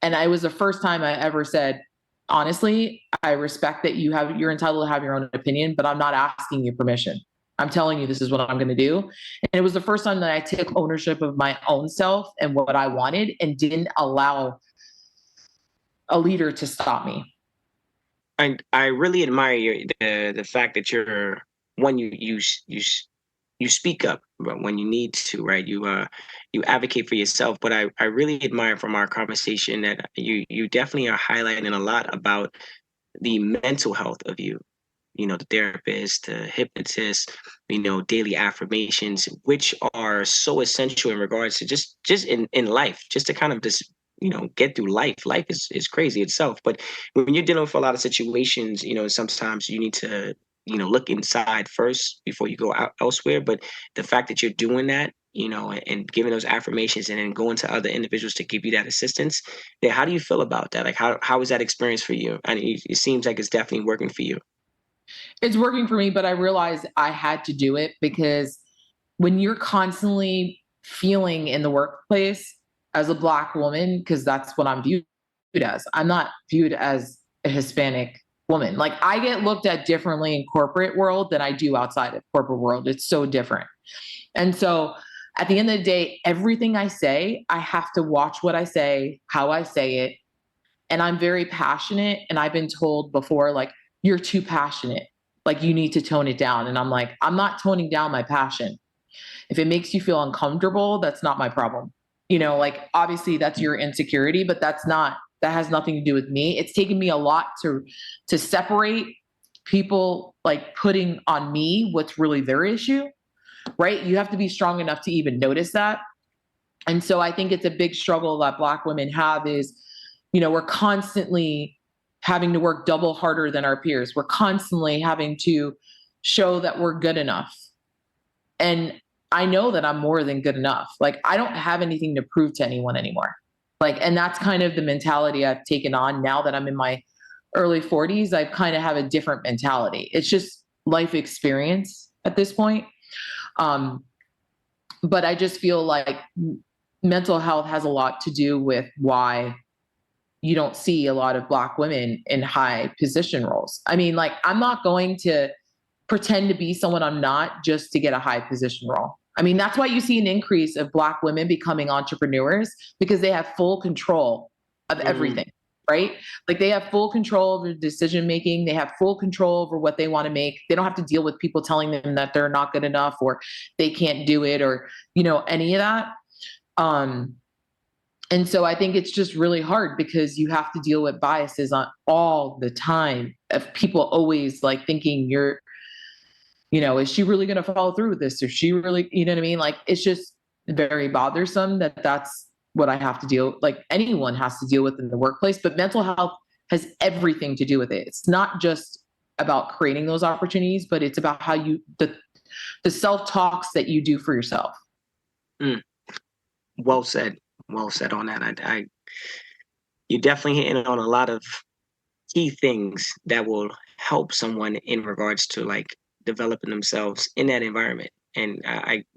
Speaker 2: And it was the first time I ever said, honestly, I respect that you're entitled to have your own opinion, but I'm not asking you permission. I'm telling you, this is what I'm going to do. And it was the first time that I took ownership of my own self and what I wanted and didn't allow a leader to stop me.
Speaker 1: I really admire the fact that you're one, you speak up when you need to, right? You advocate for yourself. But I really admire from our conversation that you definitely are highlighting a lot about the mental health of you. The therapist, the hypnotist, daily affirmations, which are so essential in regards to just in life, just to kind of just, get through life. Life is crazy itself. But when you're dealing with a lot of situations, sometimes you need to, look inside first before you go out elsewhere. But the fact that you're doing that and giving those affirmations and then going to other individuals to give you that assistance. Yeah, how do you feel about that? Like, how was that experience for you? And it seems like it's definitely working for you.
Speaker 2: It's working for me, but I realized I had to do it because when you're constantly feeling in the workplace as a Black woman, because that's what I'm viewed as, I'm not viewed as a Hispanic woman. Like, I get looked at differently in corporate world than I do outside of corporate world. It's so different. And so at the end of the day, everything I say, I have to watch what I say, how I say it. And I'm very passionate. And I've been told before, like, you're too passionate. Like, you need to tone it down. And I'm like, I'm not toning down my passion. If it makes you feel uncomfortable, that's not my problem. Like, obviously that's your insecurity, but that has nothing to do with me. It's taken me a lot to separate people, like putting on me what's really their issue, right? You have to be strong enough to even notice that. And so I think it's a big struggle that Black women have is, we're constantly having to work double harder than our peers. We're constantly having to show that we're good enough. And I know that I'm more than good enough. Like, I don't have anything to prove to anyone anymore. Like, and that's kind of the mentality I've taken on now that I'm in my early 40s. I kind of have a different mentality. It's just life experience at this point. But I just feel like mental health has a lot to do with why you don't see a lot of Black women in high position roles. I mean, like, I'm not going to pretend to be someone I'm not just to get a high position role. I mean, that's why you see an increase of Black women becoming entrepreneurs, because they have full control of everything, right? Like, they have full control over decision making. They have full control over what they want to make. They don't have to deal with people telling them that they're not good enough or they can't do it or, any of that. And so I think it's just really hard because you have to deal with biases on all the time of people always like thinking is she really going to follow through with this? Or she really, you know what I mean? Like, it's just very bothersome that's what I have to deal, like anyone has to deal with in the workplace, but mental health has everything to do with it. It's not just about creating those opportunities, but it's about how the self-talks that you do for yourself.
Speaker 1: Well said. Well said on that. You're definitely hitting on a lot of key things that will help someone in regards to like developing themselves in that environment. And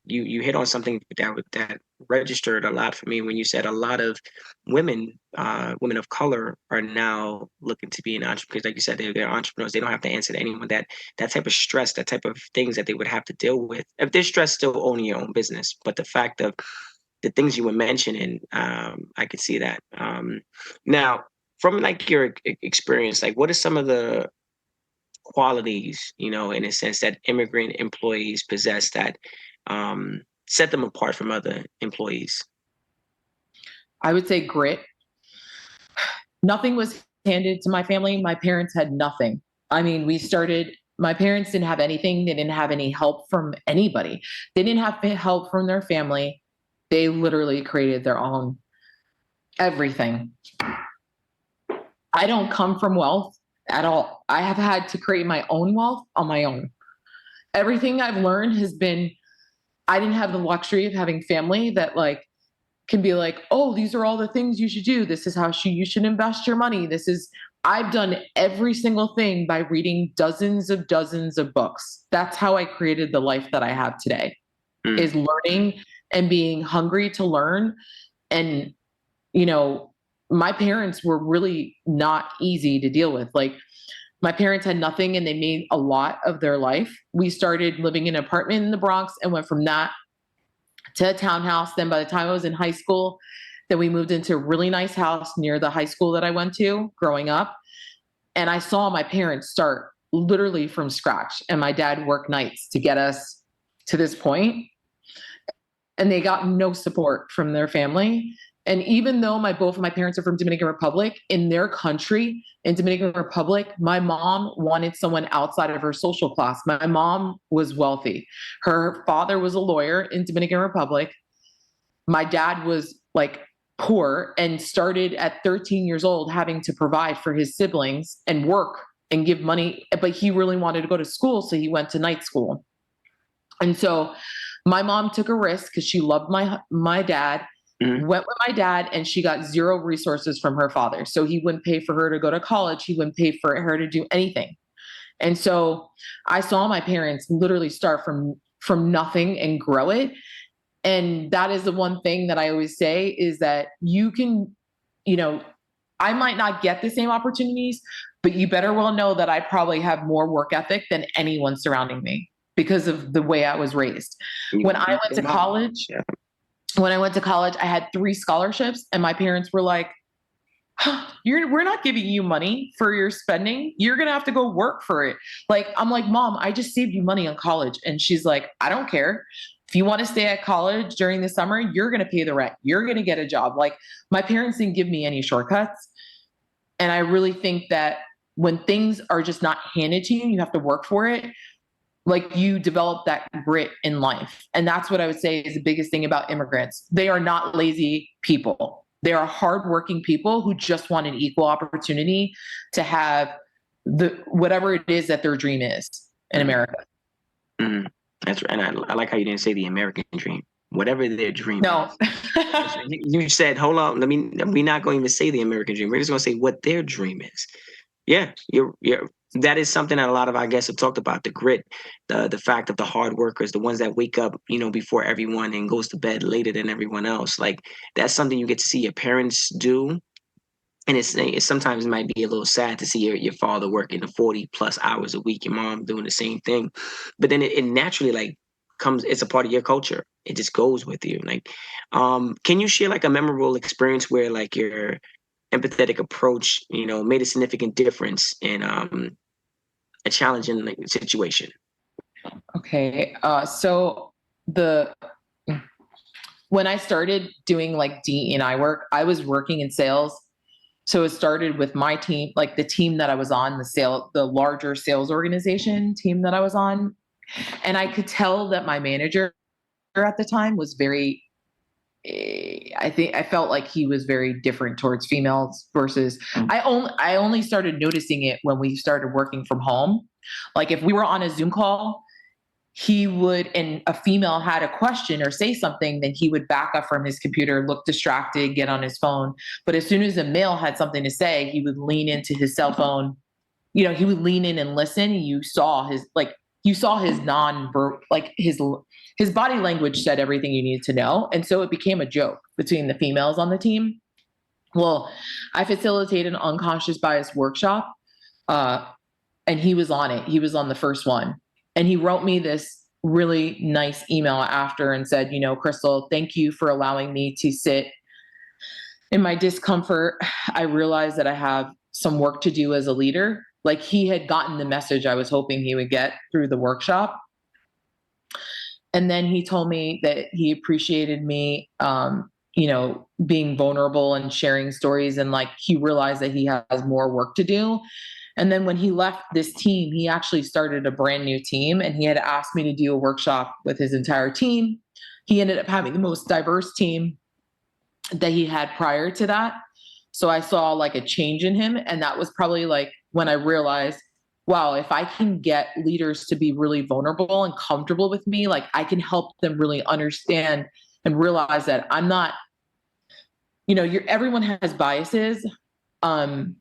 Speaker 1: you hit on something that registered a lot for me when you said a lot of women of color are now looking to be an entrepreneur. Like you said, they're entrepreneurs. They don't have to answer to anyone. That type of stress, that type of things that they would have to deal with. If they're stressed, still owning your own business, but the fact of the things you were mentioning, I could see that. Now, from like your experience, like what are some of the qualities, in a sense that immigrant employees possess that set them apart from other employees?
Speaker 2: I would say grit. Nothing was handed to my family. My parents had nothing. I mean, my parents didn't have anything. They didn't have any help from anybody. They didn't have help from their family. They literally created their own everything. I don't come from wealth at all. I have had to create my own wealth on my own. Everything I've learned has been, I didn't have the luxury of having family that like can be like, oh, these are all the things you should do. This is how you should invest your money. I've done every single thing by reading dozens of books. That's how I created the life that I have today, is learning and being hungry to learn. And, my parents were really not easy to deal with. Like, my parents had nothing and they made a lot of their life. We started living in an apartment in the Bronx and went from that to a townhouse. Then by the time I was in high school, then we moved into a really nice house near the high school that I went to growing up. And I saw my parents start literally from scratch. And my dad worked nights to get us to this point. And they got no support from their family. And even though both of my parents are from Dominican Republic, in their country, in Dominican Republic, my mom wanted someone outside of her social class. My mom was wealthy. Her father was a lawyer in Dominican Republic. My dad was like poor and started at 13 years old having to provide for his siblings and work and give money. But he really wanted to go to school, so he went to night school. And so My mom took a risk because she loved my dad,
Speaker 1: Mhm.
Speaker 2: went with my dad, and she got zero resources from her father. So he wouldn't pay for her to go to college. He wouldn't pay for her to do anything. And so I saw my parents literally start from nothing and grow it. And that is the one thing that I always say is that you can, you know, I might not get the same opportunities, but you better well know that I probably have more work ethic than anyone surrounding me because of the way I was raised. When I went to college,
Speaker 1: Yeah.
Speaker 2: when I went to college, I had 3 scholarships, and my parents were like, "Huh, we're not giving you money for your spending. You're gonna have to go work for it." Like, I'm like, "Mom, I just saved you money on college." And she's like, "I don't care. If you want to stay at college during the summer, you're gonna pay the rent. You're gonna get a job." Like, my parents didn't give me any shortcuts. And I really think that when things are just not handed to you, you have to work for it. Like, you develop that grit in life. And that's what I would say is the biggest thing about immigrants. They are not lazy people. They are hardworking people who just want an equal opportunity to have the whatever it is that their dream is in
Speaker 1: Mhm.
Speaker 2: America.
Speaker 1: Mhm. That's right. And I like how you didn't say the American dream. Whatever their dream
Speaker 2: No.
Speaker 1: is. You said, hold on, we're not going to even say the American dream. We're just going to say what their dream is. Yeah, you're that is something that a lot of our guests have talked about, the grit, the fact of the hard workers, the ones that wake up, before everyone and goes to bed later than everyone else. Like that's something you get to see your parents do. And it's sometimes it might be a little sad to see your father working the 40 plus hours a week, your mom doing the same thing. But then it naturally like comes, it's a part of your culture. It just goes with you. Like, can you share like a memorable experience where like your empathetic approach, made a significant difference in a challenging like, situation?
Speaker 2: Okay. So the when I started doing like DE&I work, I was working in sales. So it started with my team, like the team that I was on, the larger sales organization team that I was on. And I could tell that my manager at the time was very, I felt like he was very different towards females versus I only started noticing it when we started working from home. Like if we were on a Zoom call, he would, and a female had a question or say something, then he would back up from his computer, look distracted, get on his phone. But as soon as a male had something to say, he would lean into his cell phone. He would lean in and listen. And you saw his his body language said everything you needed to know. And so it became a joke between the females on the team. Well, I facilitated an unconscious bias workshop, uh, and he was on it. He was on the first one. And he wrote me this really nice email after and said, "Crystal, thank you for allowing me to sit in my discomfort. I realize that I have some work to do as a leader." Like he had gotten the message I was hoping he would get through the workshop. And then he told me that he appreciated me, being vulnerable and sharing stories. And like he realized that he has more work to do. And then when he left this team, he actually started a brand new team and he had asked me to do a workshop with his entire team. He ended up having the most diverse team that he had prior to that. So I saw like a change in him. And that was probably like when I realized, wow, if I can get leaders to be really vulnerable and comfortable with me, like I can help them really understand and realize that I'm not, everyone has biases. Um,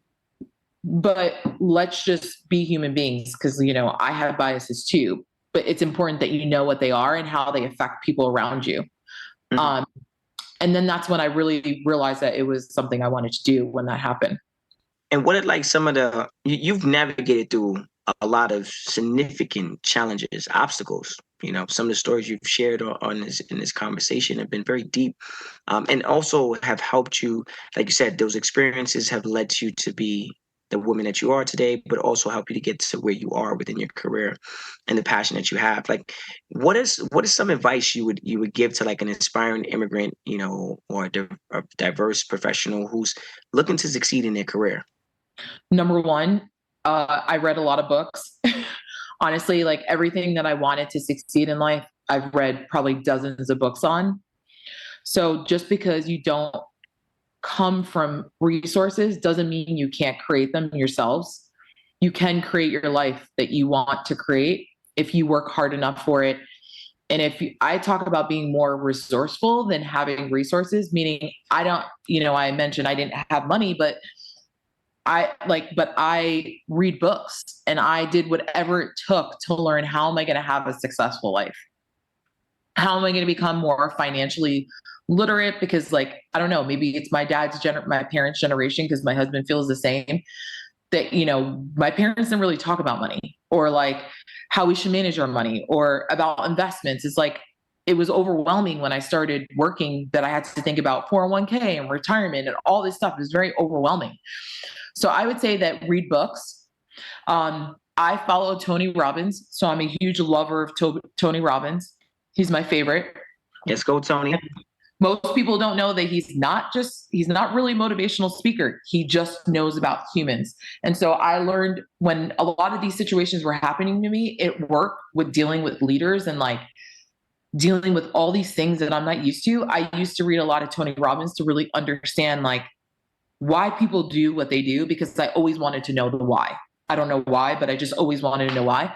Speaker 2: but let's just be human beings because, I have biases too. But it's important that you know what they are and how they affect people around you.
Speaker 1: Mhm.
Speaker 2: Um, and then that's when I really realized that it was something I wanted to do when that happened.
Speaker 1: And what are like some of you've navigated through a lot of significant challenges, obstacles. Some of the stories you've shared on this in this conversation have been very deep, and also have helped you. Like you said, those experiences have led you to be the woman that you are today, but also help you to get to where you are within your career and the passion that you have. Like, what is some advice you would give to like an aspiring immigrant, or a diverse professional who's looking to succeed in their career?
Speaker 2: Number one, I read a lot of books. Honestly, like everything that I wanted to succeed in life, I've read probably dozens of books on. So just because you don't come from resources doesn't mean you can't create them yourselves. You can create your life that you want to create if you work hard enough for it. And I talk about being more resourceful than having resources, meaning I mentioned I didn't have money, but I read books and I did whatever it took to learn how am I going to have a successful life? How am I going to become more financially literate? Because I don't know, maybe it's my my parents' generation, because my husband feels the same, that, my parents didn't really talk about money, or how we should manage our money, or about investments. It's it was overwhelming when I started working, that I had to think about 401k and retirement and all this stuff. It was very overwhelming. So I would say that read books. I follow Tony Robbins, so I'm a huge lover of Tony Robbins. He's my favorite.
Speaker 1: Let's go, Tony.
Speaker 2: Most people don't know that he's not really a motivational speaker. He just knows about humans. And so I learned, when a lot of these situations were happening to me at work, with dealing with leaders and dealing with all these things that I'm not used to, I used to read a lot of Tony Robbins to really understand why people do what they do, because I always wanted to know the why. I don't know why, but I just always wanted to know why.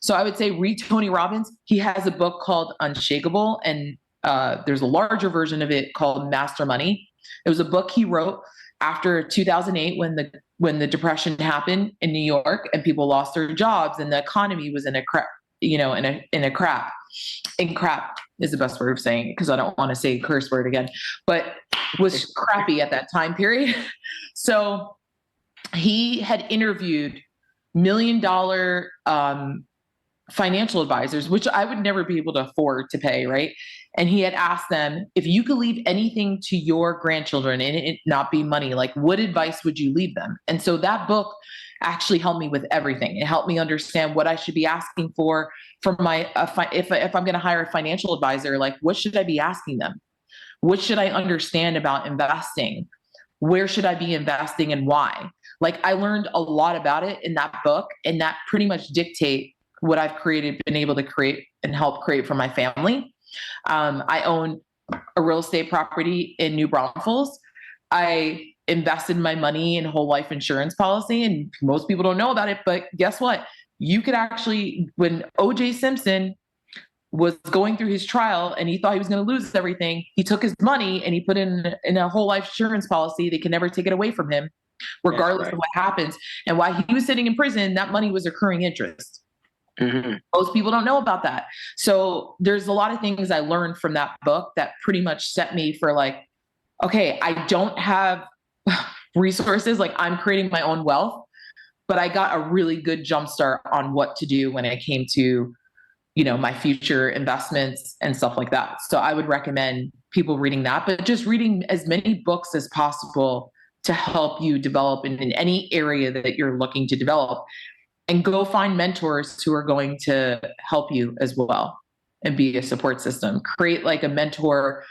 Speaker 2: So I would say read Tony Robbins. He has a book called Unshakable, and there's a larger version of it called Master Money. It was a book he wrote after 2008, when the depression happened in New York and people lost their jobs and the economy was in a crap. Crap is the best word of saying it, because I don't want to say curse word again, but was crappy at that time period. So he had interviewed $1 million financial advisors, which I would never be able to afford to pay, right? And he had asked them, if you could leave anything to your grandchildren and it not be money, what advice would you leave them? And so that book actually helped me with everything. It helped me understand what I should be asking for my if I'm going to hire a financial advisor, what should I be asking them? What should I understand about investing? Where should I be investing and why? I learned a lot about it in that book, and that pretty much dictate what I've been able to create and help create for my family. I own a real estate property in New Braunfels. I invested my money in whole life insurance policy, and most people don't know about it, but guess what? You could actually, when O.J. Simpson was going through his trial and he thought he was going to lose everything, he took his money and he put in a whole life insurance policy. They can never take it away from him, regardless of what happens. And while he was sitting in prison, that money was accruing interest. Mm-hmm. Most people don't know about that. So there's a lot of things I learned from that book that pretty much set me for okay, I don't have resources, I'm creating my own wealth, but I got a really good jumpstart on what to do when it came to, my future investments and stuff like that. So I would recommend people reading that, but just reading as many books as possible to help you develop in any area that you're looking to develop. And go find mentors who are going to help you as well and be a support system. Create a mentor,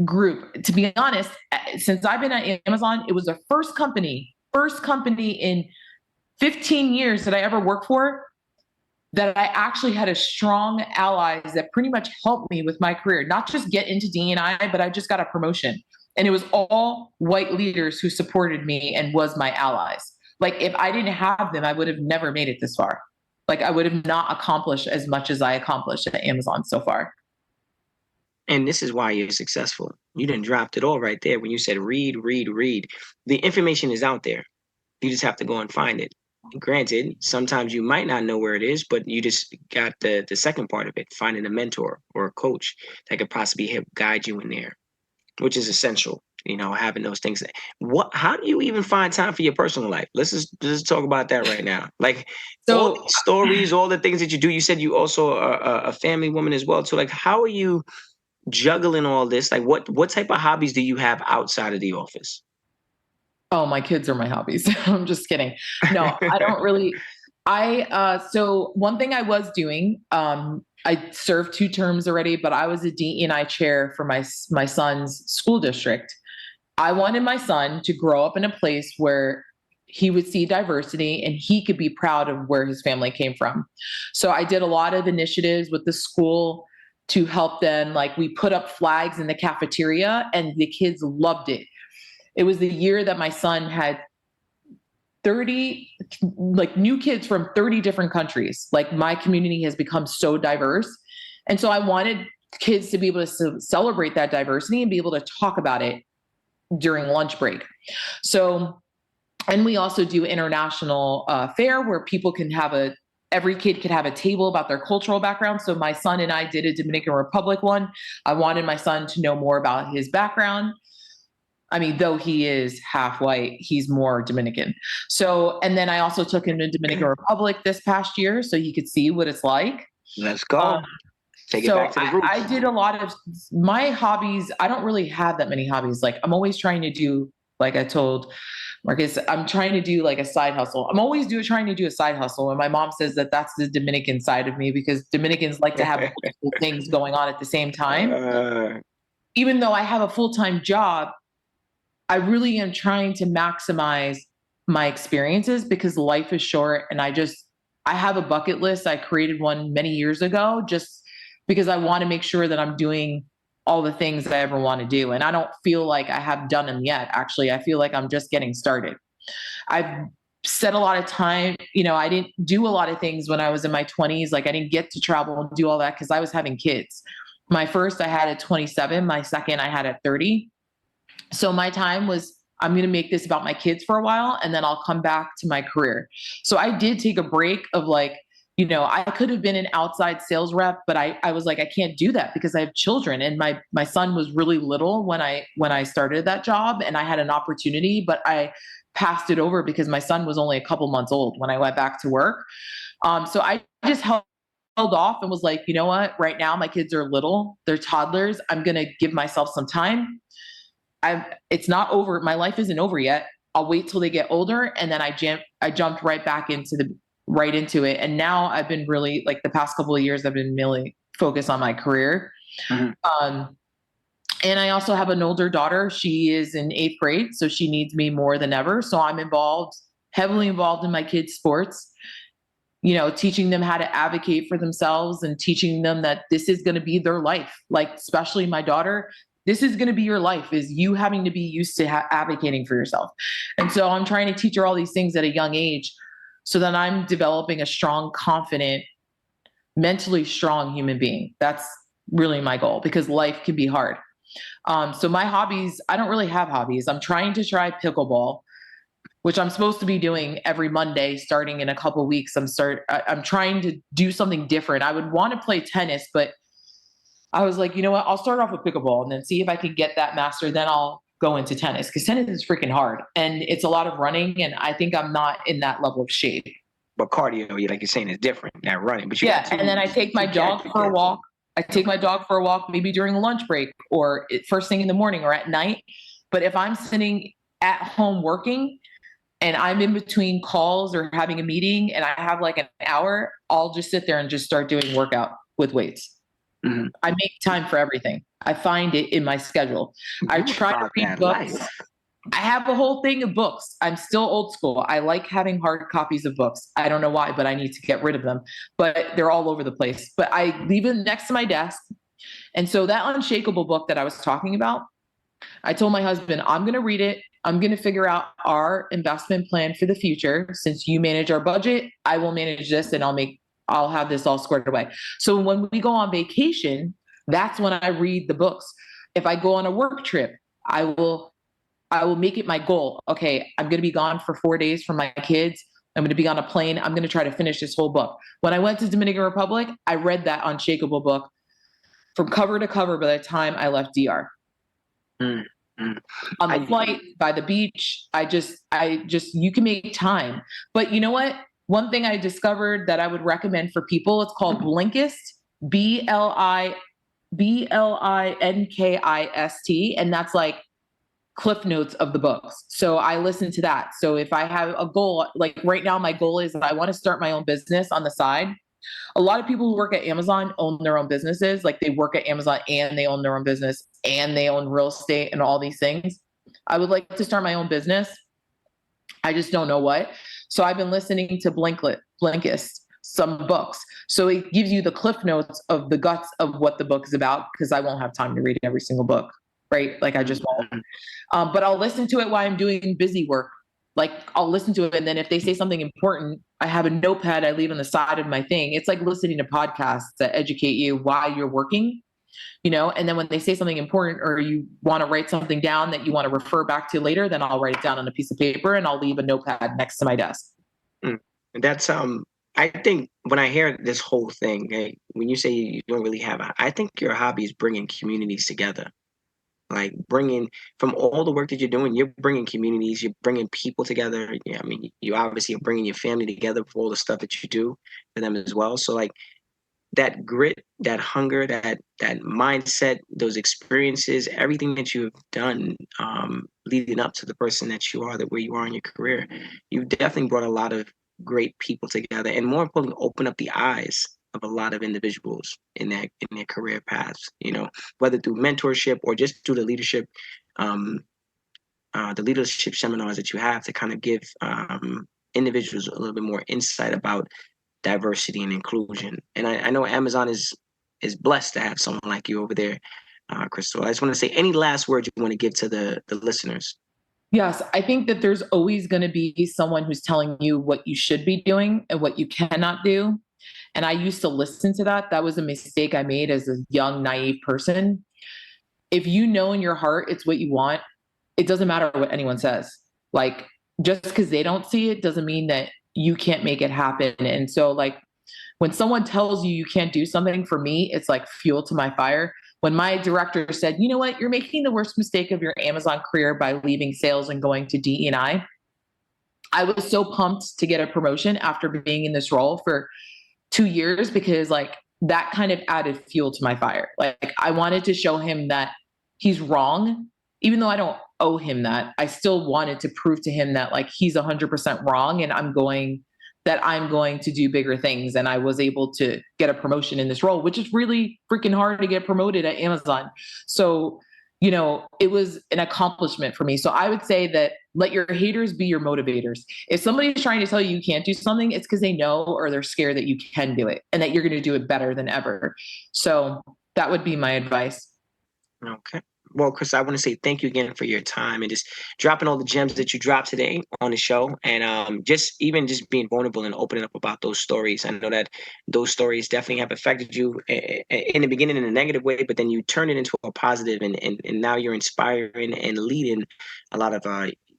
Speaker 2: group. To be honest, since I've been at Amazon, it was the first company in 15 years that I ever worked for that I actually had a strong allies that pretty much helped me with my career, not just get into D&I, but I just got a promotion. And it was all white leaders who supported me and was my allies. If I didn't have them, I would have never made it this far. I would have not accomplished as much as I accomplished at Amazon so far.
Speaker 1: And this is why you're successful. You done dropped it all right there when you said read, read, read. The information is out there. You just have to go and find it. Granted, sometimes you might not know where it is, but you just got the second part of it, finding a mentor or a coach that could possibly help guide you in there, which is essential. Having those things. How do you even find time for your personal life? Let's just talk about that right now. All the stories, all the things that you do. You said you also are a family woman as well. So how are you juggling all this? What type of hobbies do you have outside of the office?
Speaker 2: Oh, my kids are my hobbies. I'm just kidding. No, I don't really. So one thing I was doing, I served 2 terms already, but I was a DE&I chair for my son's school district. I wanted my son to grow up in a place where he would see diversity and he could be proud of where his family came from. So I did a lot of initiatives with the school to help them. We put up flags in the cafeteria and the kids loved it. It was the year that my son had 30 like new kids from 30 different countries. Like my community has become so diverse. And so I wanted kids to be able to celebrate that diversity and be able to talk about it during lunch break. So, and we also do international fair where people can have every kid could have a table about their cultural background. So my son and I did a Dominican Republic one. I wanted my son to know more about his background. I mean, though he is half white, he's more Dominican. So, and then I also took him to Dominican Republic this past year so he could see what it's like.
Speaker 1: Let's go. Take it
Speaker 2: So
Speaker 1: back to the roots.
Speaker 2: I did a lot of my hobbies. I don't really have that many hobbies. Like I'm always trying to do, like I told Marcus, I'm trying to do like a side hustle. I'm always trying to do a side hustle. And my mom says that that's the Dominican side of me because Dominicans like to have multiple things going on at the same time. Even though I have a full-time job, I really am trying to maximize my experiences because life is short. And I have a bucket list. I created one many years ago just because I want to make sure that I'm doing all the things I ever want to do. And I don't feel like I have done them yet. Actually, I feel like I'm just getting started. I've set a lot of time. I didn't do a lot of things when I was in my 20s. Like I didn't get to travel and do all that because I was having kids. My first I had at 27. My second I had at 30. So my time was, I'm going to make this about my kids for a while and then I'll come back to my career. So I did take a break of I could have been an outside sales rep, but I was like, I can't do that because I have children. And my son was really little when I started that job and I had an opportunity, but I passed it over because my son was only a couple months old when I went back to work. So I just held off and was like, you know what, right now my kids are little, they're toddlers. I'm going to give myself some time. It's not over. My life isn't over yet. I'll wait till they get older. And then I jumped right back right into it. And now I've been really like the past couple of years, I've been really focused on my career. Mm-hmm. And I also have an older daughter. She is in 8th grade. So she needs me more than ever. So I'm heavily involved in my kids' sports, teaching them how to advocate for themselves and teaching them that this is going to be their life. Like, especially my daughter, this is going to be your life, is you having to be used to advocating for yourself. And so I'm trying to teach her all these things at a young age so that I'm developing a strong, confident, mentally strong human being. That's really my goal because life can be hard. So my hobbies, I don't really have hobbies. I'm trying to try pickleball, which I'm supposed to be doing every Monday starting in a couple weeks. I'm trying to do something different. I would want to play tennis, but I was like, you know what? I'll start off with pickleball and then see if I can get that master. Then I'll go into tennis because tennis is freaking hard and it's a lot of running. And I think I'm not in that level of shape.
Speaker 1: But cardio, like you're saying, is different than running. But
Speaker 2: and then I take my dog for a walk. I take my dog for a walk, maybe during a lunch break or first thing in the morning or at night. But if I'm sitting at home working and I'm in between calls or having a meeting and I have like an hour, I'll just sit there and just start doing workout with weights. Mm-hmm. I make time for everything. I find it in my schedule. I try to read books. Life. I have a whole thing of books. I'm still old school. I like having hard copies of books. I don't know why, but I need to get rid of them. But they're all over the place. But I leave them next to my desk. And so that Unshakable book that I was talking about, I told my husband, I'm going to read it. I'm going to figure out our investment plan for the future. Since you manage our budget, I will manage this and I'll have this all squared away. So when we go on vacation, that's when I read the books. If I go on a work trip, I will make it my goal. Okay, I'm going to be gone for 4 days from my kids. I'm going to be on a plane. I'm going to try to finish this whole book. When I went to Dominican Republic, I read that Unshakable book from cover to cover by the time I left DR. Mm-hmm. On the flight, by the beach, I just, you can make time. But you know what? One thing I discovered that I would recommend for people, it's called Blinkist, Blinkist. And that's like cliff notes of the books. So I listen to that. So if I have a goal, like right now, my goal is that I want to start my own business on the side. A lot of people who work at Amazon own their own businesses. Like they work at Amazon and they own their own business and they own real estate and all these things. I would like to start my own business. I just don't know what. So I've been listening to Blinkist, some books. So it gives you the cliff notes of the guts of what the book is about because I won't have time to read every single book, right? Like I just won't. But I'll listen to it while I'm doing busy work. Like I'll listen to it, and then if they say something important, I have a notepad I leave on the side of my thing. It's like listening to podcasts that educate you while you're working, and then when they say something important or you want to write something down that you want to refer back to later, then I'll write it down on a piece of paper and I'll leave a notepad next to my desk.
Speaker 1: Mm. That's I think when I hear this whole thing, when you say you don't really have I think your hobby is bringing communities together. Like bringing from all the work that you're doing, you're bringing communities, you're bringing people together. Yeah, I mean, you obviously are bringing your family together for all the stuff that you do for them as well. So like that grit, that hunger, that mindset, those experiences, everything that you've done leading up to the person that you are, that where you are in your career, you've definitely brought a lot of great people together, and more importantly, open up the eyes of a lot of individuals in their career paths. Whether through mentorship or just through um, the leadership seminars that you have to kind of give individuals a little bit more insight about diversity and inclusion. And I know Amazon is blessed to have someone like you over there, Crystal. I just want to say any last words you want to give to the listeners.
Speaker 2: Yes, I think that there's always going to be someone who's telling you what you should be doing and what you cannot do. And I used to listen to that. That was a mistake I made as a young, naive person. If you know in your heart it's what you want, it doesn't matter what anyone says. Like, just because they don't see it doesn't mean that you can't make it happen. And so, like, when someone tells you you can't do something, for me, it's like fuel to my fire. When my director said, you know what, you're making the worst mistake of your Amazon career by leaving sales and going to DE&I, I was so pumped to get a promotion after being in this role for 2 years because, like, that kind of added fuel to my fire. Like, I wanted to show him that he's wrong, even though I don't owe him that. I still wanted to prove to him that, like, he's 100% wrong, and I'm going to do bigger things. And I was able to get a promotion in this role, which is really freaking hard to get promoted at Amazon. So, it was an accomplishment for me. So I would say that let your haters be your motivators. If somebody's trying to tell you you can't do something, it's because they know or they're scared that you can do it and that you're going to do it better than ever. So that would be my advice.
Speaker 1: Okay. Well, Chris, I want to say thank you again for your time and just dropping all the gems that you dropped today on the show, and just being vulnerable and opening up about those stories. I know that those stories definitely have affected you in the beginning in a negative way, but then you turn it into a positive, and now you're inspiring and leading a lot of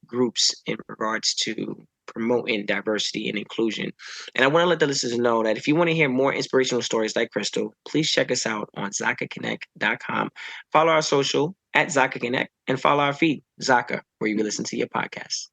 Speaker 1: groups in regards to promoting diversity and inclusion. And I want to let the listeners know that if you want to hear more inspirational stories like Crystal, please check us out on ZakaConnect.com. Follow our social at Zaka Connect and follow our feed, Zaka, where you can listen to your podcasts.